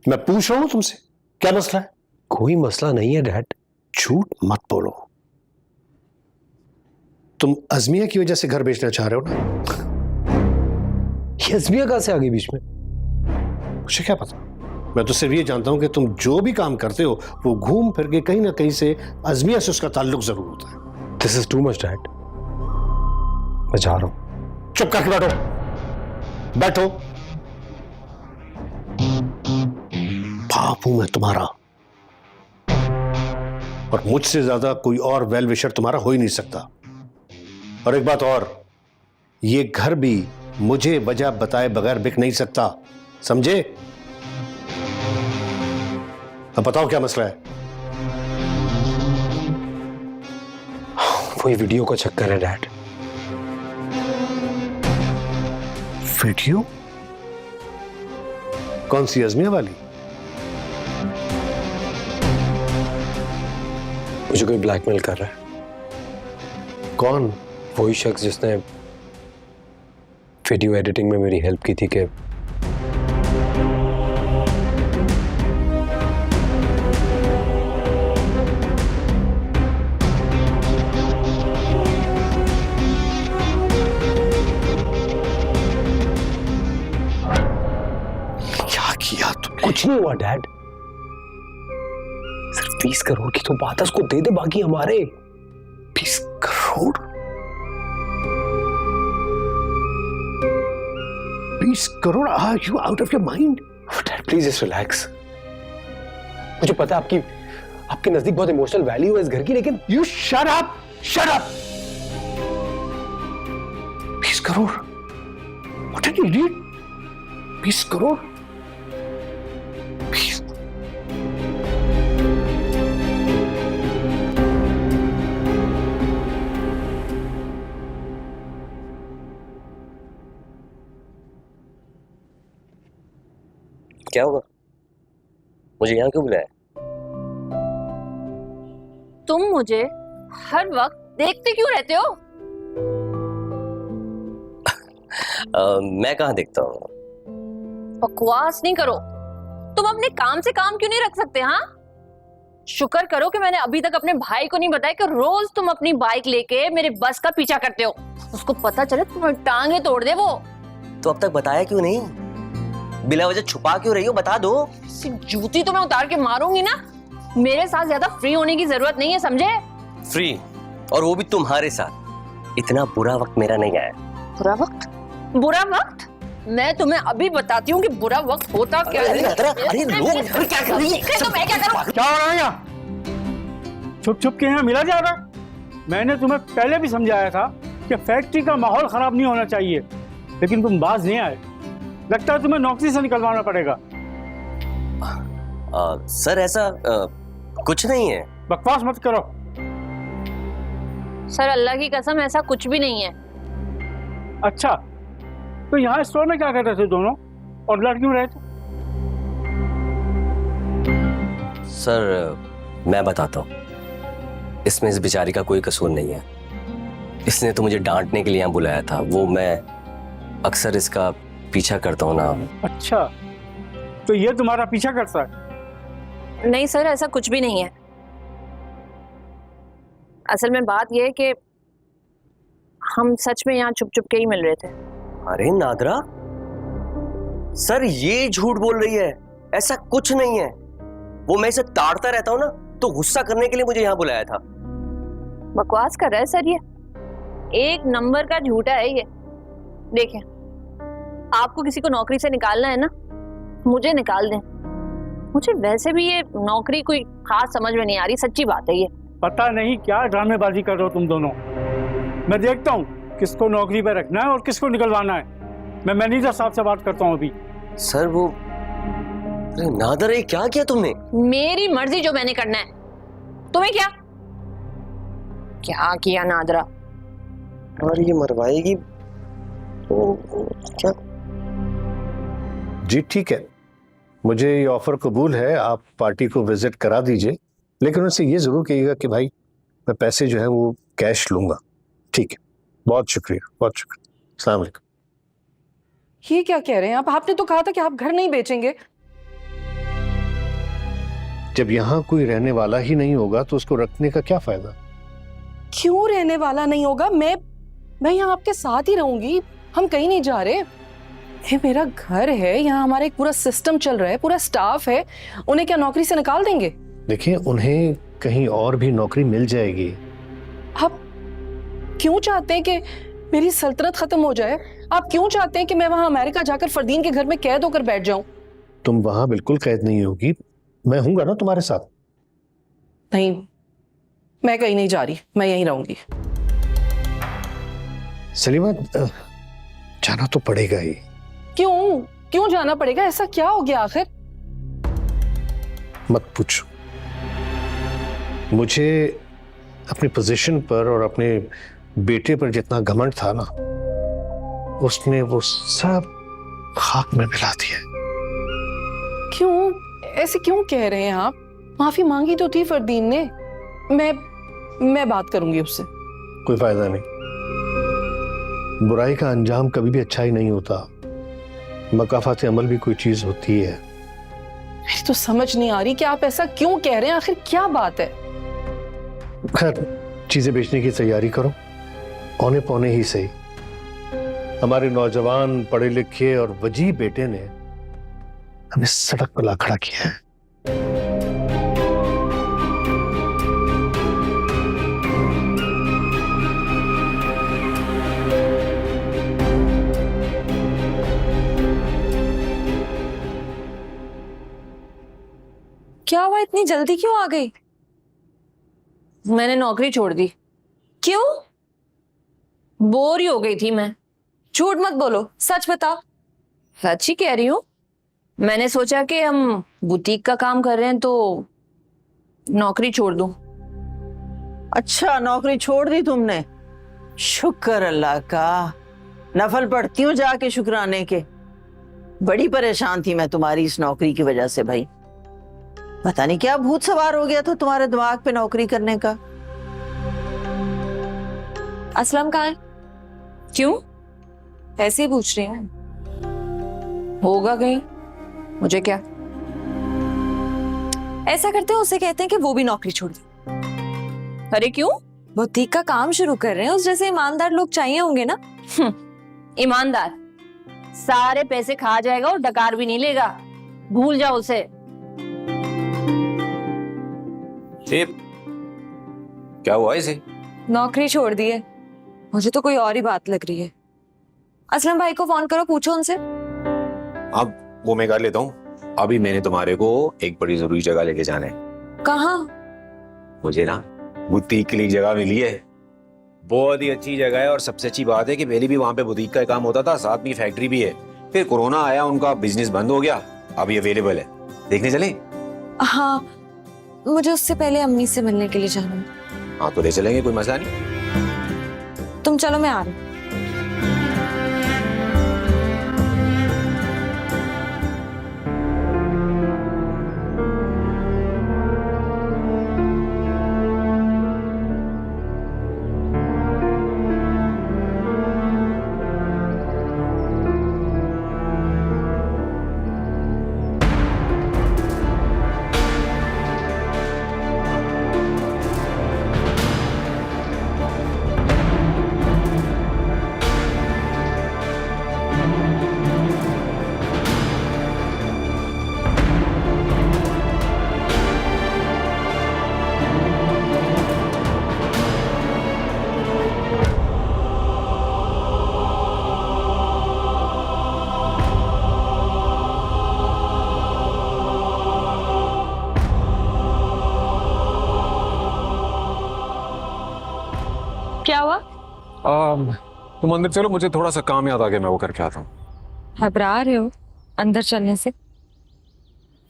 मैं पूछ रहा हूं तुमसे, क्या मसला है? कोई मसला नहीं है डैड। झूठ मत बोलो। तुम अजमिया की वजह से घर बेचना चाह रहे हो ना? ये अजमिया कहां से आ गई बीच में? मुझे क्या पता। मैं तो सिर्फ ये जानता हूं कि तुम जो भी काम करते हो वो घूम फिर के कहीं ना कहीं से अजमिया से उसका ताल्लुक जरूर होता है। This is too much dad. मैं जा रहा हूं। चुप करके बैठो, बैठो। बाप हूं मैं तुम्हारा, और मुझसे ज्यादा कोई और वेल विशर तुम्हारा हो ही नहीं सकता। और एक बात और, ये घर भी मुझे वजह बताए बगैर बिक नहीं सकता, समझे? अब बताओ क्या मसला है? वही वीडियो का चक्कर है डैड। वीडियो? कौन सी, अजमिया वाली? मुझे कोई ब्लैकमेल कर रहा है। कौन? वही शख्स जिसने वीडियो एडिटिंग में मेरी हेल्प की थी कि क्या किया तुमने? कुछ नहीं हुआ डैड। सिर्फ 20 करोड़ की तो बात है, उसको दे दे, बाकी हमारे। 20 crore? 20 crore? Are you out of your mind? Dad please just relax. मुझे पता है आपके नजदीक बहुत इमोशनल वैल्यू है इस घर की, लेकिन you shut up, shut up. 20 crore? What an idiot. 20 crore? 20? क्या हुआ? मुझे यहाँ क्यों बुलाया? तुम मुझे हर वक्त देखते क्यों रहते हो? मैं कहाँ देखता हूँ? बकवास नहीं करो। तुम अपने काम से काम क्यों नहीं रख सकते? हाँ, शुक्र करो कि मैंने अभी तक अपने भाई को नहीं बताया कि रोज तुम अपनी बाइक लेके मेरे बस का पीछा करते हो। उसको पता चले तुम्हारी टांगे तोड़ दे वो। तो अब तक बताया क्यों नहीं? बिला वजह छुपा क्यों रही हो? बता दो। जूती तो मैं उतार के मारूंगी ना। मेरे साथ ज्यादा फ्री होने की जरूरत नहीं है, समझे? फ्री? और वो भी तुम्हारे साथ? इतना बुरा वक्त मेरा नहीं आया। बुरा वक्त? बुरा वक्त? मैं तुम्हें अभी बताती हूँ कि बुरा वक्त होता क्या है। अरे लोग क्या कर रही है? तो मैं क्या करूँ? क्या हो रहा है यहाँ? छुप छुप के यहाँ मिला जा रहा है। मैंने तुम्हें पहले भी समझाया था कि फैक्ट्री का माहौल खराब नहीं होना चाहिए, लेकिन तुम बाज नहीं आए। लगता है तुम्हें नौकरी से निकलवाना पड़ेगा। सर ऐसा कुछ नहीं है। बकवास मत करो। सर अल्लाह की कसम ऐसा कुछ भी नहीं है। अच्छा, तो यहाँ स्टोर में क्या कर रहे थे दोनों, और लड़ क्यों रहे थे? सर मैं बताता हूँ, इसमें इस बेचारी का कोई कसूर नहीं है। इसने तो मुझे डांटने के लिए यहाँ बुलाया था। वो मैं अक्सर इसका पीछा करता हूँ ना। अच्छा, तो ये तुम्हारा पीछा करता है? नहीं सर, ऐसा कुछ भी नहीं है। असल में बात यह है कि हम सच में यहाँ छुप छुप के ही मिल रहे थे। अरे नादरा, सर ये झूठ बोल रही है। ऐसा कुछ नहीं है। वो मैं इसे ताड़ता रहता हूँ ना, तो गुस्सा करने के लिए मुझे यहाँ बुलाया था। बकवास कर रहा है सर, ये एक नंबर का झूठा है ये। देखिए, आपको किसी को नौकरी से निकालना है ना, मुझे निकाल दें। मुझे वैसे भी ये नौकरी कोई खास समझ में नहीं आ रही, सच्ची बात है ये। पता नहीं क्या ड्रामेबाजी कर रहे हो तुम दोनों। मैं देखता हूँ किसको नौकरी पे रखना है और किसको निकलवाना है। मैं मैनेजर साहब से बात करता हूँ अभी। सर वो, अरे नादर, ये क्या किया तुमने? मेरी मर्जी, जो मैंने करना है। तुम्हें क्या क्या किया नादरा? और ये मरवाएगी तो क्या? जी ठीक है, मुझे ये ऑफर कबूल है। आप पार्टी को विजिट करा दीजिए, लेकिन उनसे ये जरूर कहिएगा कि भाई मैं पैसे जो है वो कैश लूंगा। ठीक है, बहुत शुक्रिया, बहुत शुक्रिया। अस्सलाम वालेकुम। ये क्या कह रहे हैं आप? आपने तो कहा था कि आप घर नहीं बेचेंगे। जब यहाँ कोई रहने वाला ही नहीं होगा तो उसको रखने का क्या फायदा? क्यों रहने वाला नहीं होगा? मैं यहाँ आपके साथ ही रहूंगी, हम कहीं नहीं जा रहे। ये मेरा घर है, यहाँ हमारा एक पूरा सिस्टम चल रहा है, पूरा स्टाफ है। उन्हें क्या नौकरी से निकाल देंगे? देखिए, उन्हें कहीं और भी नौकरी मिल जाएगी। आप क्यों चाहते हैं कि मेरी सल्तनत खत्म हो जाए? आप क्यों चाहते हैं कि मैं वहां अमेरिका जाकर फरदीन के घर में कैद होकर बैठ जाऊं? तुम वहां बिल्कुल कैद नहीं होगी, मैं हूंगा ना तुम्हारे साथ। नहीं, मैं कहीं नहीं जा रही, मैं यहीं रहूंगी। सलीमा, जाना तो पड़ेगा ही। क्यों क्यों जाना पड़ेगा? ऐसा क्या हो गया आखिर? मत पूछो। मुझे अपनी पोजीशन पर और अपने बेटे पर जितना घमंड था ना, उसने वो सब खाक में मिला दिया। क्यों ऐसे क्यों कह रहे हैं आप? माफी मांगी तो थी फरदीन ने। मैं बात करूंगी उससे। कोई फायदा नहीं, बुराई का अंजाम कभी भी अच्छा ही नहीं होता। मकाफात अमल भी कोई चीज होती है। मेरी तो समझ नहीं आ रही कि आप ऐसा क्यों कह रहे हैं, आखिर क्या बात है? खैर, चीजें बेचने की तैयारी करो, औने पौने ही सही। हमारे नौजवान पढ़े लिखे और वजीह बेटे ने हमें सड़क पर ला खड़ा किया है। क्या हुआ, इतनी जल्दी क्यों आ गई? मैंने नौकरी छोड़ दी। क्यों? बोर ही हो गई थी मैं। झूठ मत बोलो, सच बता। सच ही कह रही हूँ। मैंने सोचा कि हम बुटीक का काम कर रहे हैं तो नौकरी छोड़ दूं। अच्छा, नौकरी छोड़ दी तुमने? शुक्र अल्लाह का। नफल पढ़ती हूँ जाके शुक्राने के। बड़ी परेशान थी मैं तुम्हारी इस नौकरी की वजह से भाई। पता नहीं क्या भूत सवार हो गया था तुम्हारे दिमाग पे नौकरी करने का। असलम कहाँ है? क्यों? ऐसे ही पूछ रही हूँ। होगा कहीं, मुझे क्या। ऐसा करते हैं, उसे कहते हैं कि वो भी नौकरी छोड़ दे। अरे क्यों? बुटीक का काम शुरू कर रहे हैं, उस जैसे ईमानदार लोग चाहिए होंगे ना। ईमानदार सारे पैसे खा जाएगा और डकार भी नहीं लेगा, भूल जाओ उसे। क्या हुआ इसे? नौकरी छोड़ दी है। मुझे तो कोई और ही बात लग रही है। असलम भाई को फोन करो, पूछो उनसे। अब वो मैं कर लेता हूँ। अभी मैंने तुम्हारे को एक बड़ी जरूरी जगह लेके जाना है। कहाँ? मुझे ना बुटीक के लिए जगह मिली है, बहुत ही अच्छी जगह है। और सबसे अच्छी बात है कि पहले भी वहां पे बुटीक का काम होता था, साथ में फैक्ट्री भी है। फिर कोरोना आया, उनका बिजनेस बंद हो गया, अभी अवेलेबल है। देखने चले? हाँ, मुझे उससे पहले अम्मी से मिलने के लिए जाना है। हाँ तो ले चलेंगे, कोई मसला नहीं। तुम चलो, मैं आ रही हूँ। क्या हुआ? तुम अंदर चलो, मुझे थोड़ा सा काम याद आ गया, मैं वो करके आता हूँ। घबरा रहे हो अंदर चलने से?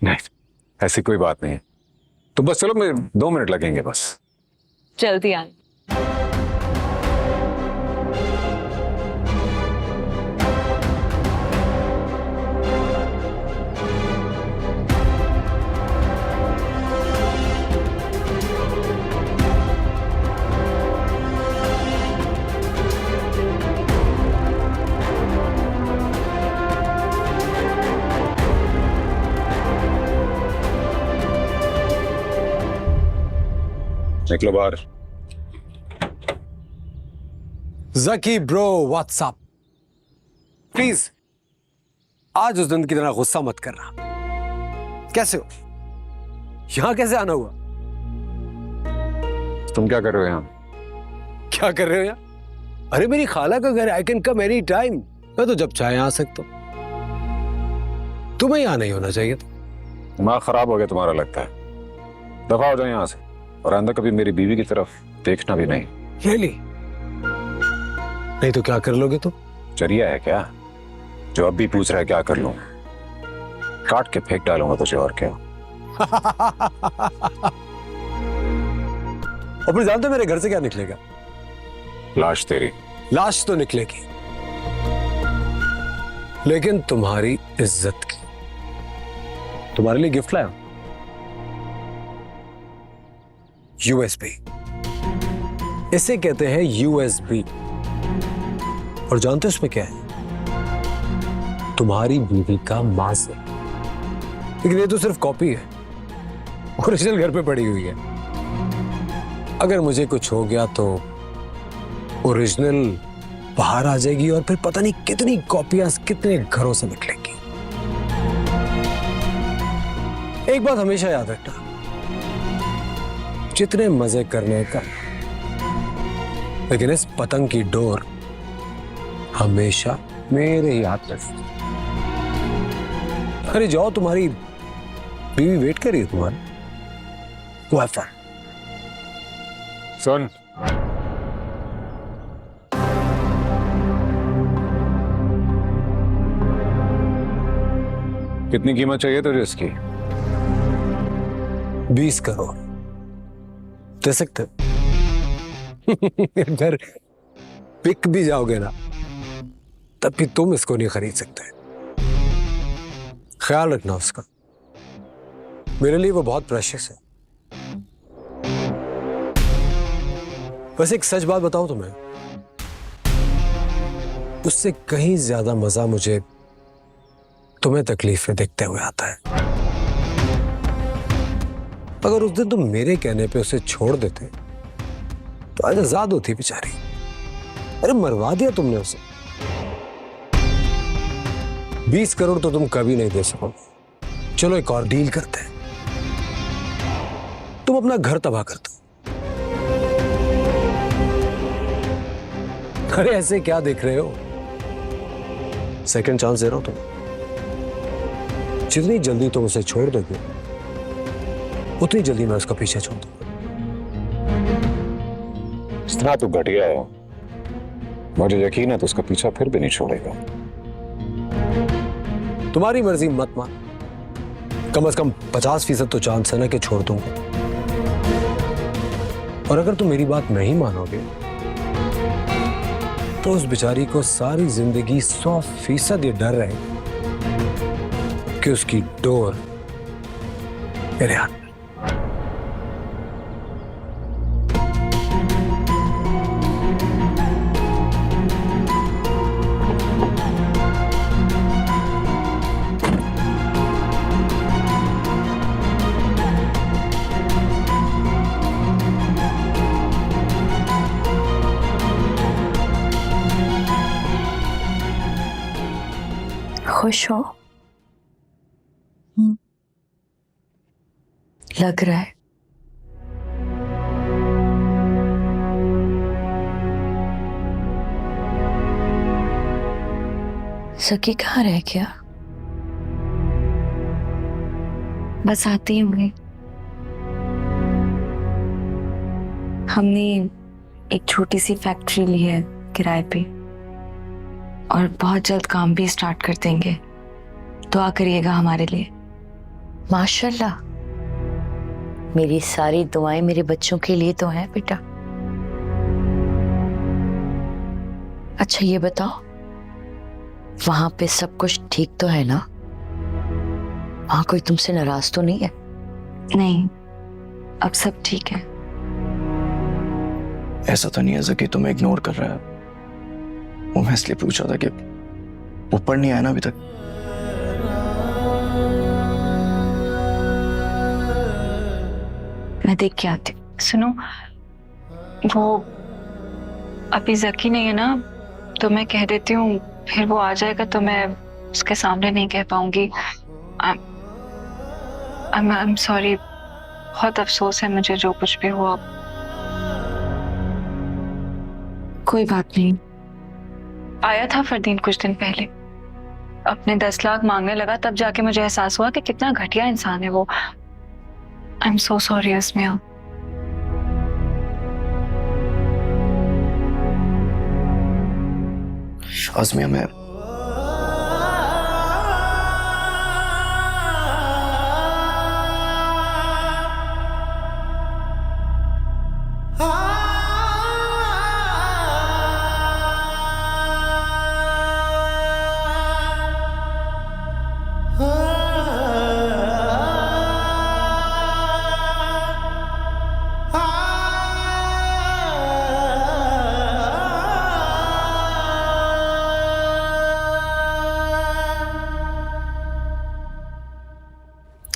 नहीं, ऐसी कोई बात नहीं है। तो बस चलो, मैं 2 मिनट लगेंगे बस। जल्दी आना। निकलो बाहर। जकी ब्रो व्हाट्सअप, प्लीज आज उस दिन की तरह गुस्सा मत करना। कैसे हो? यहां कैसे आना हुआ? तुम क्या कर रहे हो यहाँ? क्या कर रहे हो यार? अरे मेरी खाला का घर, I can come any time. मैं तो जब चाहे आ सकता हूं। तुम्हें यहाँ नहीं होना चाहिए था। दिमाग खराब हो गया तुम्हारा लगता है। दफा हो जाओ यहाँ से, और आइंदा कभी मेरी बीवी की तरफ देखना भी नहीं। रियली? नहीं तो क्या कर लोगे तुम? चरिया है क्या जो अब भी पूछ रहा है क्या कर लूं? काट के फेंक डालूंगा तुझे, और क्या। और फिर जानते हो मेरे घर से क्या निकलेगा? लाश तेरी। लाश तो निकलेगी, लेकिन तुम्हारी इज्जत की। तुम्हारे लिए गिफ्ट लाया, यूएसबी। इसे कहते हैं यूएसबी। और जानते हो इसमें क्या है? तुम्हारी बीवी का मांस है। लेकिन ये तो सिर्फ कॉपी है, ओरिजिनल घर पे पड़ी हुई है। अगर मुझे कुछ हो गया तो ओरिजिनल बाहर आ जाएगी, और फिर पता नहीं कितनी कॉपियां कितने घरों से निकलेंगी। एक बात हमेशा याद रखना, जितने मजे करने का, लेकिन इस पतंग की डोर हमेशा मेरे ही हाथ में। अरे जाओ, तुम्हारी बीवी वेट कर रही है तुम्हारी। वो है फन। सुन, कितनी कीमत चाहिए तुझे इसकी? 20 करोड़ दे सकते हो? अगर बिक भी जाओगे ना, तब भी तुम इसको नहीं खरीद सकते। ख्याल रखना उसका, मेरे लिए वो बहुत प्रेशियस है। बस एक सच बात बताऊं तुम्हें, उससे कहीं ज्यादा मजा मुझे तुम्हें तकलीफ में देखते हुए आता है। अगर उस दिन तुम मेरे कहने पे उसे छोड़ देते तो आज आजाद होती बेचारी। अरे मरवा दिया तुमने उसे। 20 करोड़ तो तुम कभी नहीं दे सकोगे। चलो एक और डील करते हैं, तुम अपना घर तबाह कर दो। अरे ऐसे क्या देख रहे हो? सेकंड चांस दे रहा हूं तुम्हें। जितनी जल्दी तुम उसे छोड़ दोगे, उतनी जल्दी मैं उसका पीछे छोड़ दूंगा। इतना तो घटिया है, मुझे यकीन है तो उसका पीछा फिर भी नहीं छोड़ेगा। तुम्हारी मर्जी मत मान, कम से कम 50% तो चांस है ना कि छोड़ दूंगा। और अगर तुम मेरी बात नहीं मानोगे तो उस बेचारी को सारी जिंदगी 100% ये डर रहेगा कि उसकी डोर मेरे हाथ में। खुश हो? लग रहा है। सकी कहाँ रह गया? बस आते ही होंगे। हमने एक छोटी सी फैक्ट्री ली है किराए पे, और बहुत जल्द काम भी स्टार्ट कर देंगे। दुआ करिएगा हमारे लिए। माशाल्लाह, मेरी सारी दुआएं मेरे बच्चों के लिए तो हैं बेटा। अच्छा ये बताओ, वहां पे सब कुछ ठीक तो है ना? वहां कोई तुमसे नाराज तो नहीं है? नहीं, अब सब ठीक है। ऐसा तो नहीं है जकी तुम्हें इग्नोर कर रहा है। वो मैं इसलिए पूछा था कि वो पढ़ नहीं आया ना अभी तक। मैं देख के आती हूँ। सुनो, वो अभी जकी नहीं है ना, तो मैं कह देती हूँ, फिर वो आ जाएगा तो मैं उसके सामने नहीं कह पाऊंगी। I'm sorry, बहुत अफसोस है मुझे जो कुछ भी हुआ। कोई बात नहीं। आया था फरदीन कुछ दिन पहले, अपने 10 लाख मांगने लगा, तब जाके मुझे एहसास हुआ कि कितना घटिया इंसान है वो। I'm so sorry अस्मिया। आज़मिया, मैं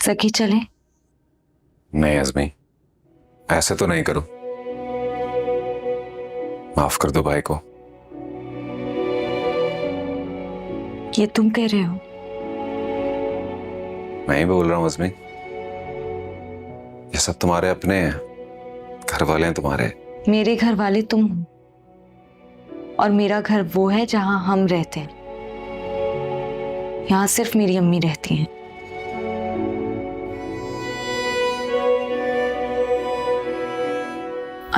जकी चले? नहीं आज़मी, ऐसे तो नहीं करो। माफ कर दो भाई को। ये तुम कह रहे हो? मैं ही बोल रहा हूँ आज़मी, ये सब तुम्हारे अपने हैं, घर वाले हैं तुम्हारे। मेरे घर वाले तुम हो, और मेरा घर वो है जहां हम रहते हैं। यहाँ सिर्फ मेरी अम्मी रहती हैं।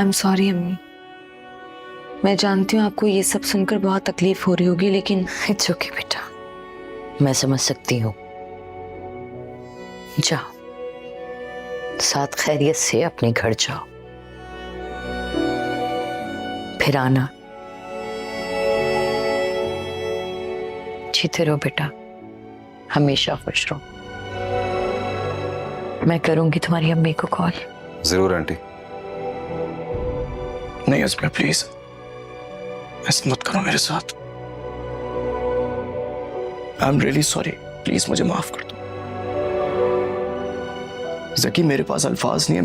I'm sorry अम्मी, मैं जानती हूँ आपको ये सब सुनकर बहुत तकलीफ हो रही होगी, लेकिन इट्स ओके बेटा, मैं समझ सकती हूँ। जाओ, साथ खैरियत से अपने घर जाओ, फिर आना। जीते रहो बेटा, हमेशा खुश रहो। मैं करूंगी तुम्हारी अम्मी को कॉल। जरूर आंटी। नहीं आज़मिया, प्लीज ऐसा मत करो मेरे साथ। I am really sorry, please मुझे माफ कर दो। जकी, मेरे पास अल्फाज नहीं है,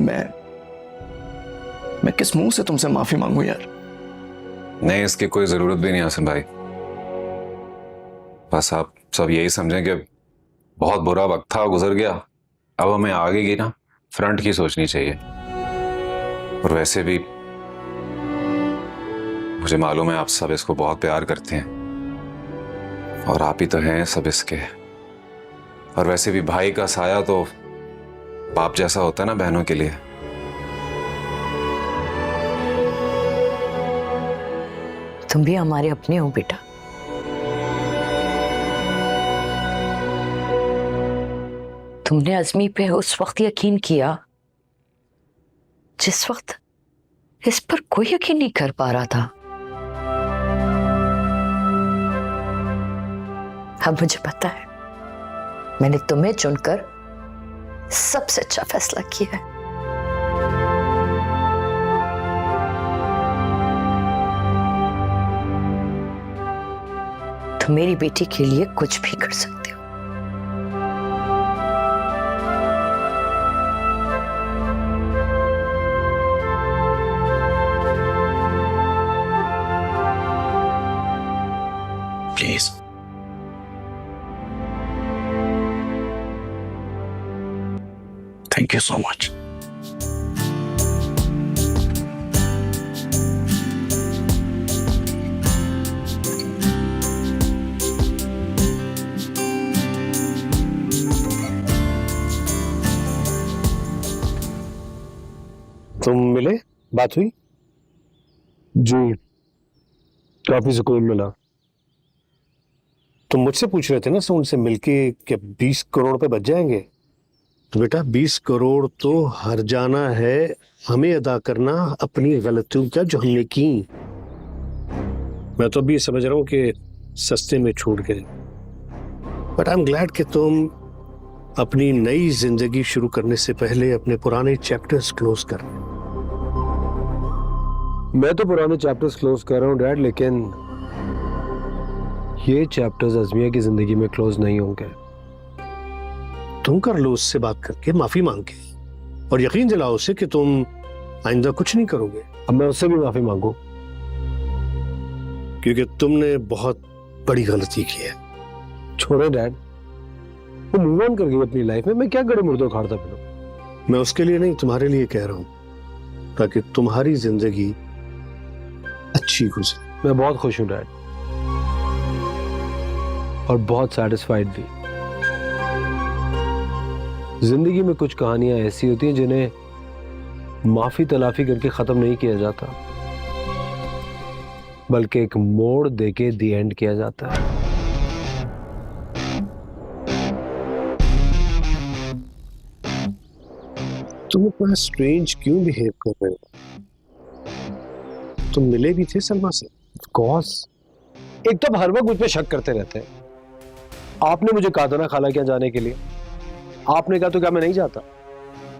मैं किस मुंह से तुमसे माफी मांगू यार। नहीं, इसकी कोई जरूरत भी नहीं आसिम भाई। बस आप सब यही समझें कि बहुत बुरा वक्त था, गुजर गया। अब हमें आगे की ना फ्रंट की सोचनी चाहिए। और वैसे भी मुझे मालूम है आप सब इसको बहुत प्यार करते हैं, और आप ही तो हैं सब इसके। और वैसे भी भाई का साया तो बाप जैसा होता है ना बहनों के लिए। तुम भी हमारे अपने हो बेटा। तुमने अज़मी पे उस वक्त यकीन किया जिस वक्त इस पर कोई यकीन नहीं कर पा रहा था। अब मुझे पता है, मैंने तुम्हें चुनकर सबसे अच्छा फैसला किया है। तुम मेरी बेटी के लिए कुछ भी कर सकते हो। Please thank you so much. तुम मिले, बात हुई? जी, काफी सुकून मिला। तुम मुझसे पूछ रहे थे ना, सो उनसे मिलके क्या 20 करोड़ रुपए बच जाएंगे? तो बेटा 20 करोड़ तो हर जाना है, हमें अदा करना अपनी गलतियों का जो हमने की। मैं तो अभी ये समझ रहा हूं कि सस्ते में छूट गए, बट आई एम ग्लैड कि तुम अपनी नई जिंदगी शुरू करने से पहले अपने पुराने चैप्टर्स क्लोज कर रहे हो। मैं तो पुराने चैप्टर्स क्लोज कर रहा हूँ डैड, लेकिन ये चैप्टर्स अज़मिया की जिंदगी में क्लोज नहीं होंगे। तुम कर लो उससे बात करके, माफी मांग के, और यकीन दिलाओ उसे कि तुम आइंदा कुछ नहीं करोगे? अब मैं उससे भी माफी मांगू? क्योंकि तुमने बहुत बड़ी गलती की है। छोड़े डैड, वो मूव ऑन कर गई अपनी लाइफ में, मैं क्या गड़े मुर्दों खाड़ता फिरूं? मैं उसके लिए नहीं, तुम्हारे लिए कह रहा हूं, ताकि तुम्हारी जिंदगी अच्छी गुजरे। मैं बहुत खुश हूं डैड, और बहुत सैटिस्फाइड भी। जिंदगी में कुछ कहानियां ऐसी होती हैं जिन्हें माफी तलाफी करके खत्म नहीं किया जाता, बल्कि एक मोड़ देके दी एंड किया जाता है। तुम इतना स्ट्रेंज क्यों बिहेव कर रहे हो? तुम मिले भी थे सलमा से? Of course, एक तो हर वक्त मुझ पे शक करते रहते हैं। आपने मुझे कहा था ना खाला क्या जाने के लिए, आपने कहा तो क्या मैं नहीं जाता?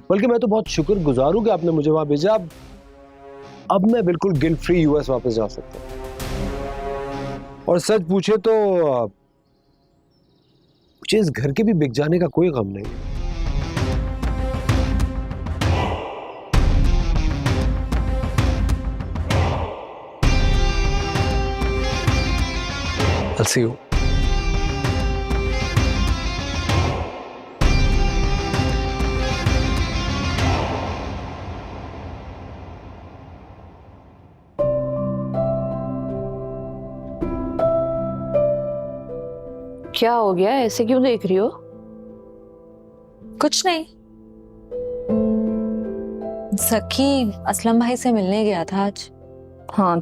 बल्कि मैं तो बहुत शुक्रगुजार हूं कि आपने मुझे वहां भेजा। अब मैं बिल्कुल गिल्ट फ्री यूएस वापस जा सकता हूं। और सच पूछे तो मुझे इस घर के भी बिक जाने का कोई गम नहीं। I'll see you. क्या हो गया, ऐसे क्यों देख रही हो? कुछ नहीं, सखी असलम भाई से मिलने गया था आज। हाँ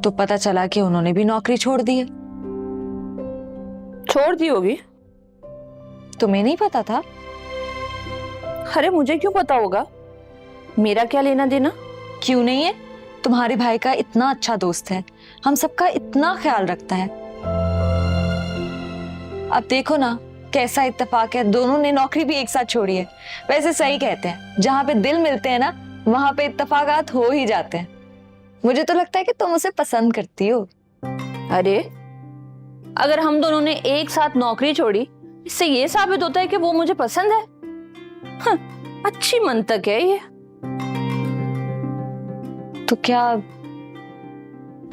तो पता चला कि उन्होंने भी नौकरी छोड़ दी है। छोड़ दी होगी? तुम्हें नहीं पता था? अरे मुझे क्यों पता होगा, मेरा क्या लेना देना? क्यों नहीं है, तुम्हारे भाई का इतना अच्छा दोस्त है, हम सबका इतना ख्याल रखता है। अब देखो ना कैसा इत्तेफाक है, दोनों ने नौकरी भी एक साथ छोड़ी है। वैसे सही कहते हैं, जहां पे दिल मिलते हैं ना वहां पे इत्तेफाकात हो ही जाते हैं। मुझे तो लगता है कि तुम उसे पसंद करती हो। अरे अगर हम दोनों ने एक साथ नौकरी छोड़ी, इससे ये साबित होता है कि वो मुझे पसंद है। अच्छी मंतक है ये। तो क्या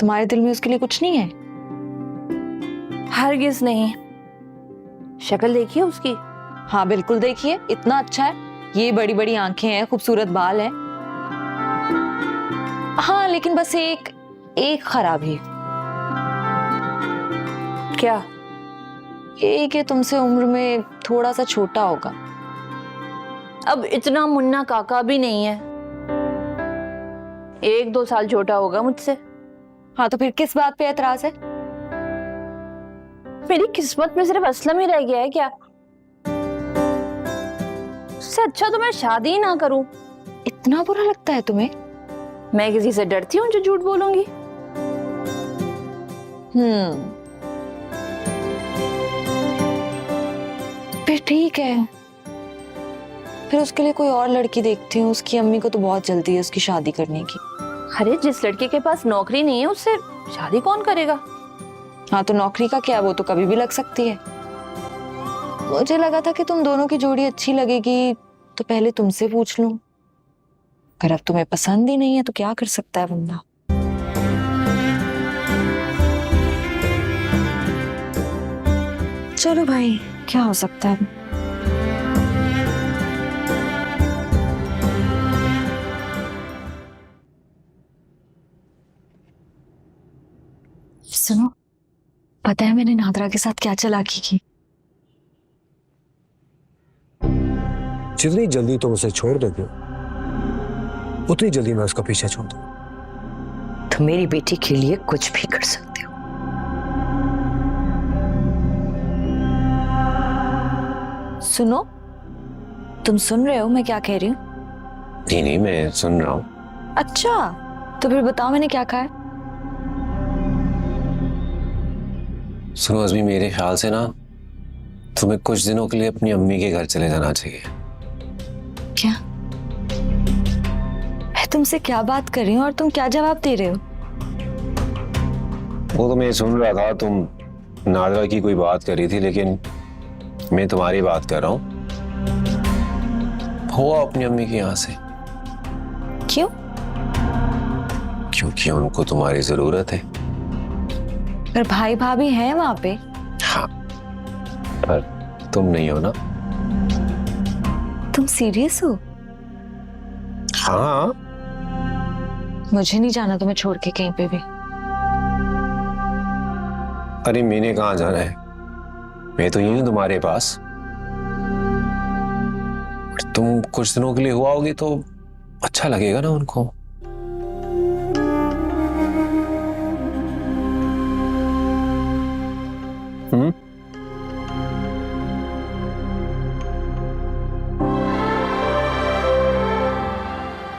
तुम्हारे दिल में उसके लिए कुछ नहीं है? हरगिज नहीं। शक्ल देखिए उसकी। हाँ बिल्कुल देखिए, इतना अच्छा है, ये बड़ी बड़ी आंखें हैं, खूबसूरत बाल हैं। हाँ लेकिन बस एक खराबी। क्या? ये कि तुमसे उम्र में थोड़ा सा छोटा होगा। अब इतना मुन्ना काका भी नहीं है, 1-2 साल छोटा होगा मुझसे। हाँ तो फिर किस बात पे एतराज है? मेरी किस्मत में सिर्फ असलम ही रह गया है क्या? इससे अच्छा तो मैं शादी ही ना करूं। इतना बुरा लगता है तुम्हें? मैं किसी से डरती हूँ जो झूठ बोलूंगी? फिर ठीक है, फिर उसके लिए कोई और लड़की देखती हूँ। उसकी अम्मी को तो बहुत जल्दी है उसकी शादी करने की। अरे जिस लड़के के पास नौकरी नहीं है उससे शादी कौन करेगा? हाँ तो नौकरी का क्या, वो तो कभी भी लग सकती है। मुझे लगा था कि तुम दोनों की जोड़ी अच्छी लगेगी तो पहले तुमसे पूछ लूं। अगर अब तुम्हें पसंद ही नहीं है तो क्या कर सकता है बंदा। चलो भाई, क्या हो सकता है। सुनो, पता है मैंने नादरा के साथ क्या चालाकी की? जितनी जल्दी तुम उसे छोड़ दोगे उतनी जल्दी मैं उसका पीछा छोड़ दूं। तो मेरी बेटी के लिए कुछ भी कर सकते हो। सुनो, तुम सुन रहे हो मैं क्या कह रही हूँ? जी नहीं, मैं सुन रहा हूँ। अच्छा तो फिर बताओ मैंने क्या कहा है? सुनो अज़मी, मेरे ख्याल से ना तुम्हें कुछ दिनों के लिए अपनी अम्मी के घर चले जाना चाहिए। क्या? मैं तुमसे क्या बात कर रही हूँ और तुम क्या जवाब दे रहे हो? वो तो मैं सुन रहा था, तुम नादरा की कोई बात कर रही थी, लेकिन मैं तुम्हारी बात कर रहा हूँ। हो अपनी अम्मी के यहाँ से। क्यों? क्योंकि उनको तुम्हारी जरूरत है। पर भाई भाभी हैं वहां पे। हाँ, पर तुम नहीं हो ना। तुम सीरियस हो? हाँ, मुझे नहीं जाना तुम्हें छोड़ के कहीं पे भी। अरे मैंने कहाँ जाना है, मैं तो यही हूँ तुम्हारे पास। तुम कुछ दिनों के लिए हुआ होगी तो अच्छा लगेगा ना उनको।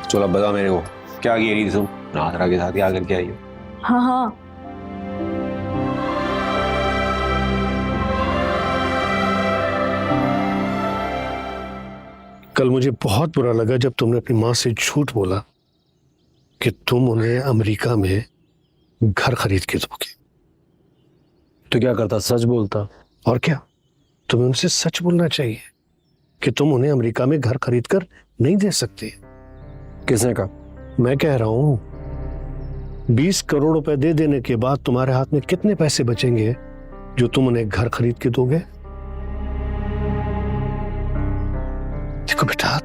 चलो अब बता मेरे को, क्या कह रही थी तुम नादरा के साथ, क्या करके आई हो? हाँ हाँ, कल मुझे बहुत बुरा लगा जब तुमने अपनी माँ से झूठ बोला कि तुम उन्हें अमेरिका में घर खरीद के दोगे। तो क्या करता, सच बोलता। और क्या, तुम्हें उनसे सच बोलना चाहिए कि तुम उन्हें अमेरिका में घर खरीद कर नहीं दे सकते। किसने कहा? मैं कह रहा हूं 20 करोड़ रुपए दे देने के बाद तुम्हारे हाथ में कितने पैसे बचेंगे जो तुम उन्हें घर खरीद के दोगे? देखो बेटा,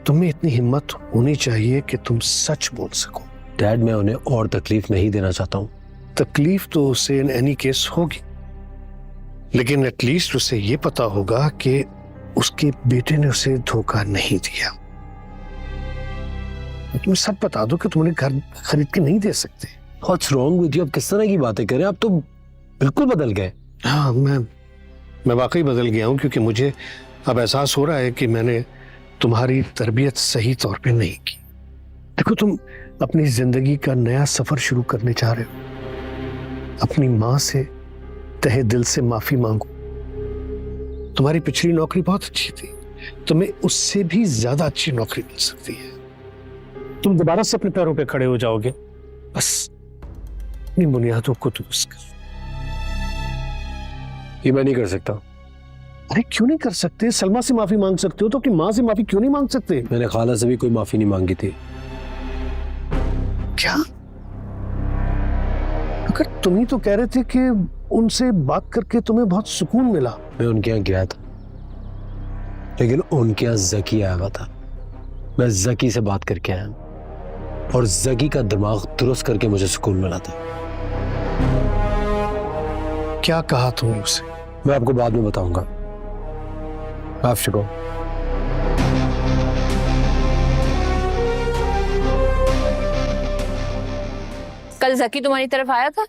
तुम्हें इतनी हिम्मत होनी चाहिए कि तुम सच बोल सको। डैड, मैं उन्हें और तकलीफ नहीं देना चाहता हूँ। तकलीफ तो उसे इन एनी केस होगी, लेकिन एटलीस्ट उसे ये पता होगा कि उसके बेटे ने उसे धोखा नहीं दिया। तुम सब बता दो कि तुम उन्हें घर खरीद के नहीं दे सकते। What's wrong with you? अब किस तरह की बातें कर रहे हैं? आप तो बिल्कुल बदल गए। हाँ, मैं वाकई बदल गया हूँ, क्योंकि मुझे अब एहसास हो रहा है कि मैंने तुम्हारी तरबियत सही तौर पे नहीं की। देखो, तुम अपनी जिंदगी का नया सफर शुरू करने जा रहे हो। अपनी माँ से तहे दिल से माफी मांगो। तुम्हारी पिछली नौकरी बहुत अच्छी थी, तुम्हें उससे भी ज्यादा अच्छी नौकरी मिल सकती है। तुम दोबारा से अपने पैरों पे खड़े हो जाओगे। बस अपनी बुनियादों को दुरुस्त करो। ये मैं नहीं कर सकता। अरे क्यों नहीं कर सकते? सलमा से माफी मांग सकते हो तो अपनी माँ से माफी क्यों नहीं मांग सकते? मैंने खाला से भी कोई माफी नहीं मांगी थी। क्या? अगर तुम ही तो कह रहे थे कि उनसे बात करके तुम्हें बहुत सुकून मिला। मैं उनके यहाँ गया था, लेकिन उनके यहाँ जकी आया हुआ था। मैं जकी से बात करके आया और जकी का दिमाग दुरुस्त करके मुझे सुकून मिला था। क्या कहा तुमने उसे? मैं आपको बाद में बताऊंगा। आप शुक्र। कल जकी तुम्हारी तरफ आया था?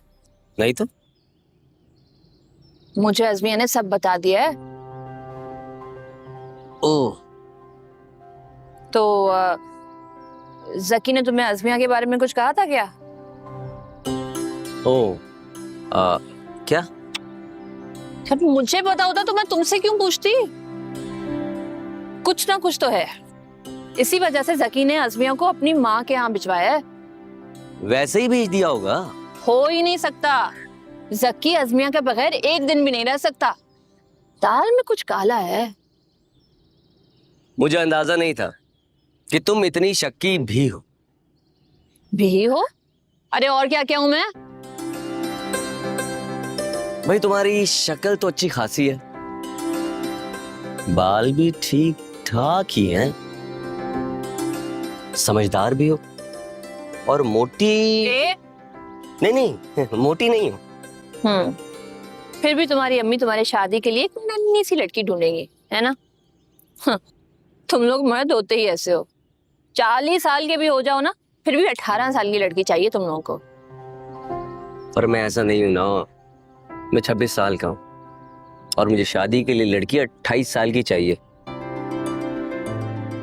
नहीं तो। मुझे अज़मिया ने सब बता दिया है। ओह, तो जकी ने तुम्हें अज़मिया के बारे में कुछ कहा था क्या? ओह, क्या? जब मुझे पता होता तो मैं तुमसे क्यों पूछती? कुछ ना कुछ तो है। इसी वजह से जकी ने अज़मिया को अपनी माँ के यहाँ भिजवाया है। वैसे ही भेज दिया होगा। हो ही नहीं सकता। जकी अज़मिया के बगैर एक दिन भी नहीं रह सकता। दाल में कुछ काला है। मुझे अंदाजा नहीं था कि तुम इतनी शक्की भी हो। भी हो? अरे और क्या क्या हूं मैं? भाई, तुम्हारी शक्ल तो अच्छी खासी है, बाल भी ठीक ठाक ही हैं, समझदार भी हो और मोटी। नहीं नहीं, मोटी नहीं हो। फिर भी तुम्हारी अम्मी तुम्हारी शादी के लिए एक नन्ही सी लड़की ढूंढेगी, है ना? तुम लोग मर्द होते ही ऐसे हो। 40 साल के भी हो जाओ ना, फिर भी 18 साल की लड़की चाहिए तुम लोगों को। पर मैं ऐसा नहीं हूं ना। मैं 26 साल का हूं और मुझे शादी के लिए लड़की 28 साल की चाहिए।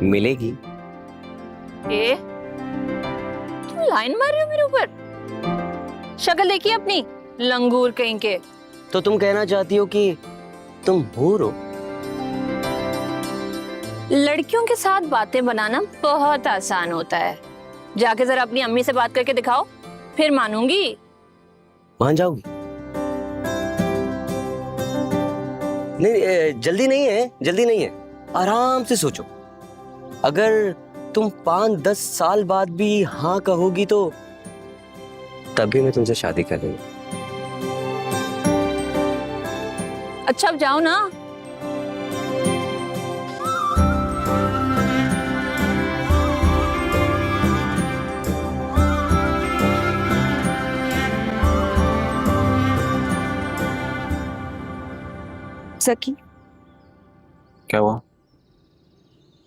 मिलेगी? तुम लाइन मार रहे हो मेरे ऊपर? शक्ल देखिए अपनी, लंगूर कहीं के। तो तुम कहना चाहती हो कि तुम हूर हो? लड़कियों के साथ बातें बनाना बहुत आसान होता है। जाके जरा अपनी अम्मी से बात करके दिखाओ, फिर मानूंगी। मान जाओगी? नहीं, जल्दी नहीं है, जल्दी नहीं है। आराम से सोचो, अगर तुम 5-10 साल बाद भी हाँ कहोगी तो तभी मैं तुमसे शादी कर लूंगा। अच्छा अब जाओ ना। सकी, क्या हुआ?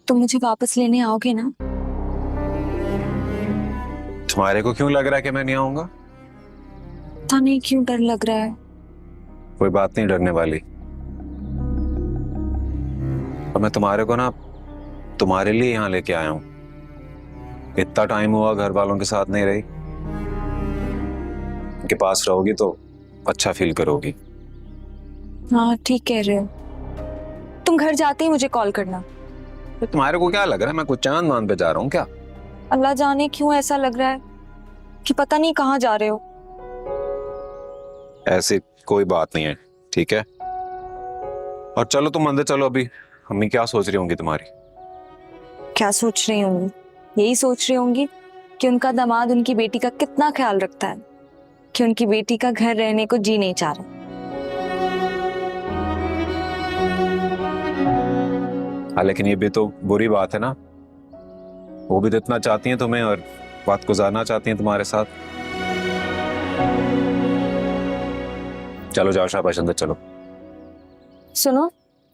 तुम मुझे वापस लेने आओगे ना? तुम्हारे को क्यों लग रहा है कि मैं नहीं आऊंगा? पता नहीं क्यों डर लग रहा है। कोई बात नहीं डरने वाली। और मैं तुम्हारे को ना तुम्हारे लिए यहाँ लेके आया हूँ। इतना टाइम हुआ घर वालों के साथ नहीं रही, उनके पास रहोगी तो अच्छा फील करोगी। हाँ ठीक कह रहे हो। तुम घर जाते ही मुझे कॉल करना। तो तुम्हारे को क्या लग रहा है मैं कुछ चांद मान पे जा रहा हूँ क्या? अल्लाह जाने क्यों ऐसा लग रहा है कि पता नहीं कहाँ जा रहे हो। ऐसी कोई बात नहीं है, ठीक है? और चलो तुम अंदर चलो। अभी अम्मी क्या सोच रही होंगी तुम्हारी? क्या सोच रही होंगी? यही सोच रही होंगी कि उनका दामाद उनकी बेटी का कितना ख्याल रखता है, कि उनकी बेटी का घर रहने को जी नहीं चाह रहा। हाँ लेकिन ये भी तो बुरी बात है ना। वो भी तो इतना चाहती हैं तुम्हें और बात गुजारना चाहती हैं तुम्हारे साथ। चलो जाओ शाबाश अंदर चलो। सुनो।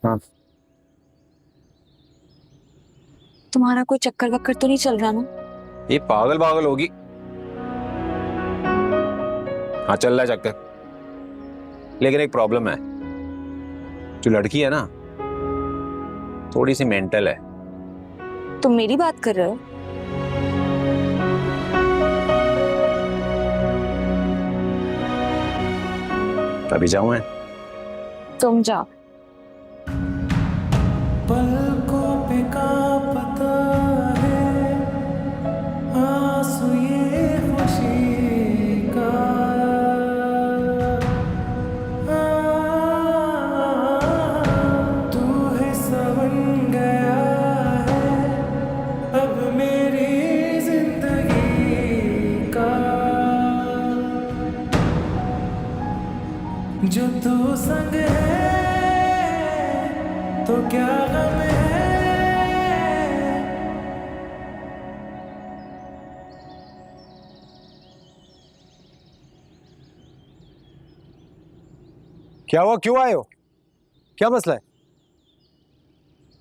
हाँ। तुम्हारा कोई चक्कर वक्कर तो नहीं चल रहा ना? ये पागल पागल होगी। हाँ चल रहा है चक्कर, लेकिन एक प्रॉब्लम है। जो लड़की है ना थोड़ी सी मेंटल है। तुम मेरी बात कर रहे हो? अभी जाऊं मैं? तुम जाओ। पलकों पे का पता है आंसू ये खुशी का, तू हिस्सा बन गया है अब मेरी जिंदगी का, जो तू संग है तो क्या गम है। क्या हुआ, क्यों आए हो, क्या मसला है?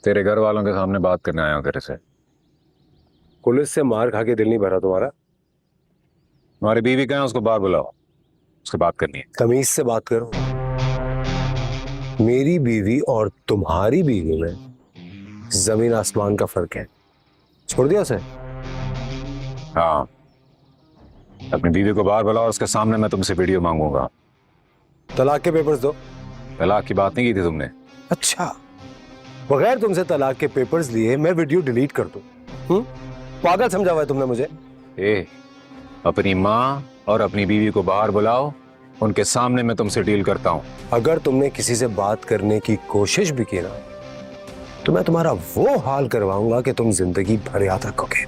तेरे घर वालों के सामने बात करने आया हूं तेरे से। पुलिस से मार खा के दिल नहीं भरा तुम्हारा? तुम्हारी बीवी कहाँ है? उसको बाहर बुलाओ, उससे बात करनी है। तमीज से बात करो। मेरी बीवी और तुम्हारी बीवी में जमीन आसमान का फर्क है। छोड़ दिया उसे? हाँ, अपनी बीवी को बाहर बुलाओ, उसके सामने मैं तुमसे वीडियो मांगूंगा। तलाक के पेपर्स दो। तलाक की बात नहीं की थी तुमने? अच्छा, बगैर तुमसे तलाक के पेपर्स लिए मैं वीडियो डिलीट कर दूं? पागल समझा हुआ है तुमने मुझे? अपनी माँ और अपनी बीवी को बाहर बुलाओ, उनके सामने मैं तुमसे डील करता हूँ। अगर तुमने किसी से बात करने की कोशिश भी की ना तो मैं तुम्हारा वो हाल करवाऊंगा कि तुम जिंदगी भर याद रखोगे।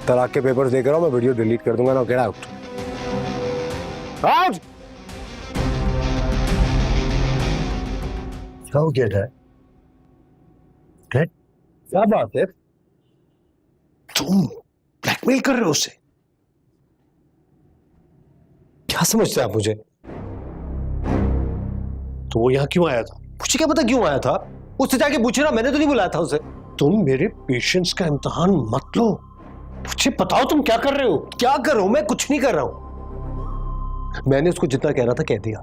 तलाक के पेपर्स देकर आओ, मैं वीडियो डिलीट कर दूंगा ना। Get out. आउट। क्या हो गया डैड? क्या बात है? तुम ब्लैकमेल कर रहे हो उसे? क्या समझते हैं आप मुझे? तो वो यहाँ क्यों आया था? मुझे क्या पता क्यों आया था? उससे जाके पूछे ना, मैंने तो नहीं बुलाया था उसे। तुम मेरे पेशेंस का इम्तिहान मत लो, मुझे बताओ तुम क्या कर रहे हो? क्या कर रहा हूं? मैं कुछ नहीं कर रहा हूं। मैंने उसको जितना कहना था कह दिया।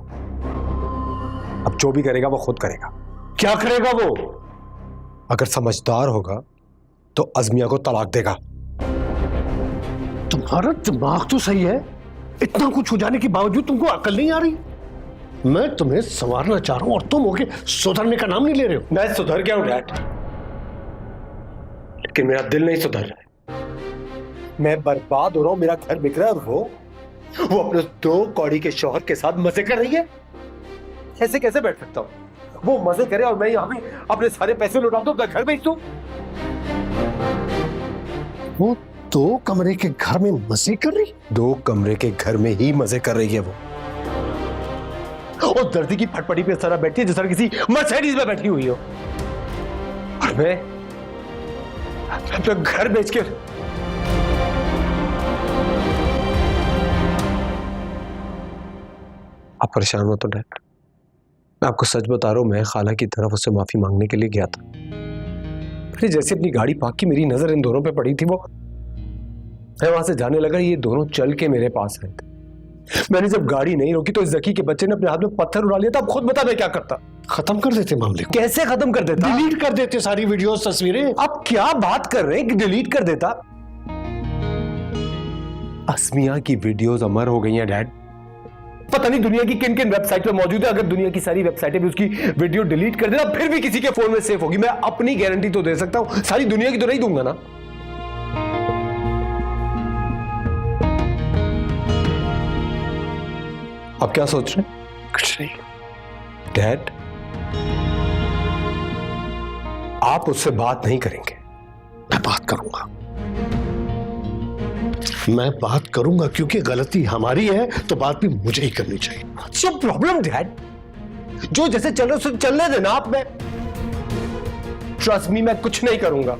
अब जो भी करेगा वो खुद करेगा। क्या करेगा वो? अगर समझदार होगा तो अज़मिया को तलाक देगा। तुम्हारा दिमाग तो सही है, इतना कुछ हो जाने के बावजूद तुमको अकल नहीं आ रही? मैं तुम्हें संवारना चाह रहा हूं और तुम होके सुधरने का नाम नहीं ले रहे हो। मैं सुधर गया हूं डैड, लेकिन मेरा दिल नहीं सुधर रहा है। मैं बर्बाद हो रहा हूं, मेरा घर बिक रहा है और वो अपने 2 कौड़ी के शौहर के साथ मजे कर रही है। ऐसे कैसे बैठ सकता हूं? वो मजे करे और मैं यहां पे अपने सारे पैसे लौटा दूं, अपना घर बेच दूं। वो 2 कमरे के घर में मजे कर रही? 2 कमरे के घर में ही मजे कर रही है वो। और दर्दी की फटफटी पे इस तरह बैठी है जिस तरह किसी मर्सिडीज में बैठी हुई हो। और मैं अपना घर बेचकर आप परेशान हो तो डैड, मैं आपको सच बता रहा हूं, मैं खाला की तरफ उससे माफी मांगने के लिए गया था। फिर जैसे अपनी गाड़ी पार्क की मेरी नजर इन दोनों पे पड़ी थी, वो मैं वहां से जाने लगा, ये दोनों चल के मेरे पास आए थे। मैंने जब गाड़ी नहीं रोकी तो इस जकी के बच्चे ने अपने हाथ में पत्थर उड़ा लिया था। अब खुद बता मैं क्या करता? खत्म कर देते मामले को। कैसे खत्म कर देता? डिलीट कर देते सारी वीडियोस, तस्वीरें। आप क्या बात कर रहे हैं कि डिलीट कर देता? अस्मिया की वीडियोस अमर हो गई हैं डैड। पता नहीं दुनिया की किन किन वेबसाइट पे मौजूद है। अगर दुनिया की सारी वेबसाइटें भी उसकी वीडियो डिलीट कर देना, फिर भी किसी के फोन में सेफ होगी। मैं अपनी गारंटी तो दे सकता हूं, सारी दुनिया की तो नहीं दूंगा ना। आप क्या सोच रहे हैं? कुछ नहीं डैड, आप उससे बात नहीं करेंगे। मैं बात करूंगा, मैं बात करूंगा, क्योंकि गलती हमारी है तो बात भी मुझे ही करनी चाहिए। अच्छा प्रॉब्लम डैड, जो जैसे चल रहा है चलने देना आप। मैं ट्रस्ट मी, मैं कुछ नहीं करूंगा।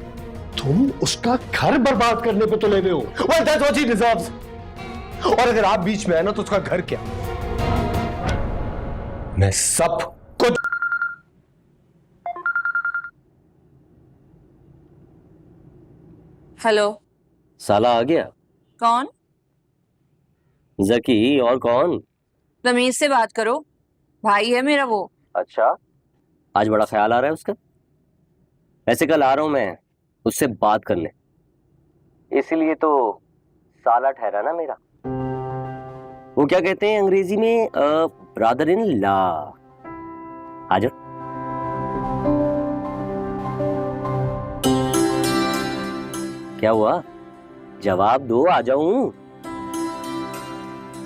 तुम उसका घर बर्बाद करने पे तो ले गए हो। Well, that's what he deserves. और अगर आप बीच में आए ना तो उसका घर क्या? मैं सब कुछ। हेलो, साला आ गया? कौन? जकी और कौन? तमीज से बात करो, भाई है मेरा वो। अच्छा, आज बड़ा ख्याल आ रहा है उसका। वैसे कल आ रहा हूं मैं उससे बात करने, इसीलिए तो साला ठहरा ना मेरा। वो क्या कहते हैं अंग्रेजी में, ब्रदर इन लॉ। आ जाओ। क्या हुआ? जवाब दो, आ जाऊं।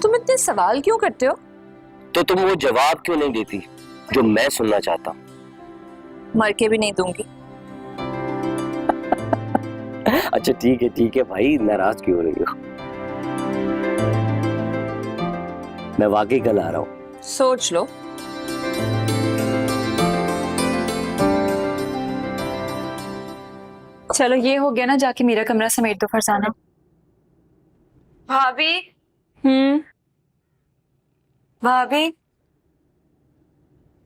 तुम इतने सवाल क्यों करते हो? तो तुम वो जवाब क्यों नहीं देती जो मैं सुनना चाहता हूं? मर के भी नहीं दूंगी। अच्छा ठीक है भाई, नाराज क्यों हो रही हो? मैं वाकई कल आ रहा हूं। सोच लो। चलो ये हो गया ना, जाके मेरा कमरा समेट दो फरजाना। भाभी। भाभी,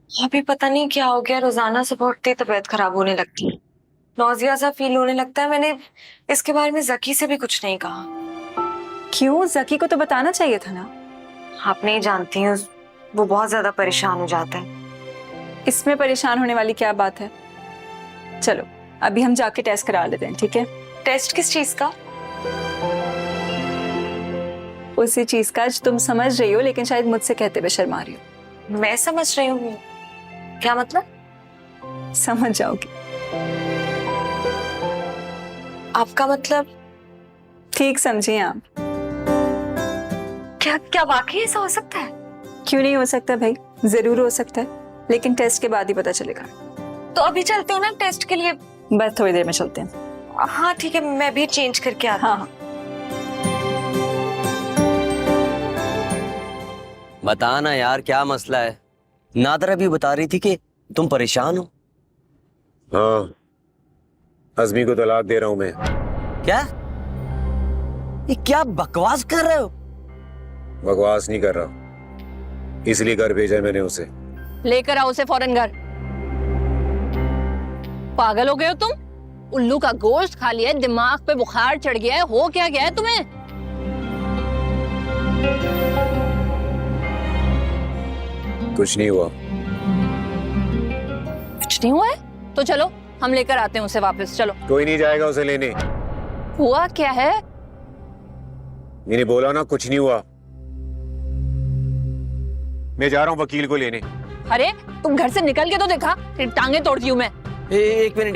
भाभी पता नहीं क्या हो गया, रोजाना सुबह उठते ही तबीयत खराब होने लगती है, नौजिया सा फील होने लगता है। मैंने इसके बारे में जकी से भी कुछ नहीं कहा। क्यों? जकी को तो बताना चाहिए था ना। आप नहीं जानती हैं, वो बहुत ज्यादा परेशान हो जाता है। इसमें परेशान होने वाली क्या बात है? चलो अभी हम जाके टेस्ट करा लेते हैं, ठीक है? टेस्ट किस चीज का? उसी चीज का जो तुम समझ रही हो, लेकिन शायद मुझसे कहते हुए शर्मा रही हो। मैं समझ रही हूँ? क्या मतलब? समझ जाओगी। आपका मतलब? ठीक समझिए आप। क्या क्या वाकई ऐसा हो सकता है? क्यों नहीं हो सकता भाई, जरूर हो सकता है, लेकिन टेस्ट के बाद ही पता चलेगा। तो अभी चलते हो ना टेस्ट के लिए? बस थोड़ी देर में चलते हैं। हाँ ठीक है, मैं भी चेंज करके आता हूँ। हाँ। बता ना यार, क्या मसला है? नादरा भी बता रही थी कि तुम परेशान हो। हाँ, अज़मी को तलाक दे रहा हूं मैं। क्या? ये क्या बकवास कर रहे हो? बकवास नहीं कर रहा, इसलिए घर भेजा है मैंने उसे। लेकर आओ उसे फौरन घर। पागल हो गए हो तुम? उल्लू का गोश्त खा लिया है, दिमाग पे बुखार चढ़ गया है, हो क्या गया है तुम्हें? कुछ नहीं हुआ। कुछ नहीं हुआ है? तो चलो हम लेकर आते हैं उसे वापस। चलो। कोई नहीं जाएगा उसे लेने। हुआ क्या है? मैंने बोला ना कुछ नहीं हुआ। मैं जा रहा हूँ वकील को लेने। अरे तुम घर से निकल के तो देखा, फिर टांगे तोड़ती हूँ मैं। एक मिनट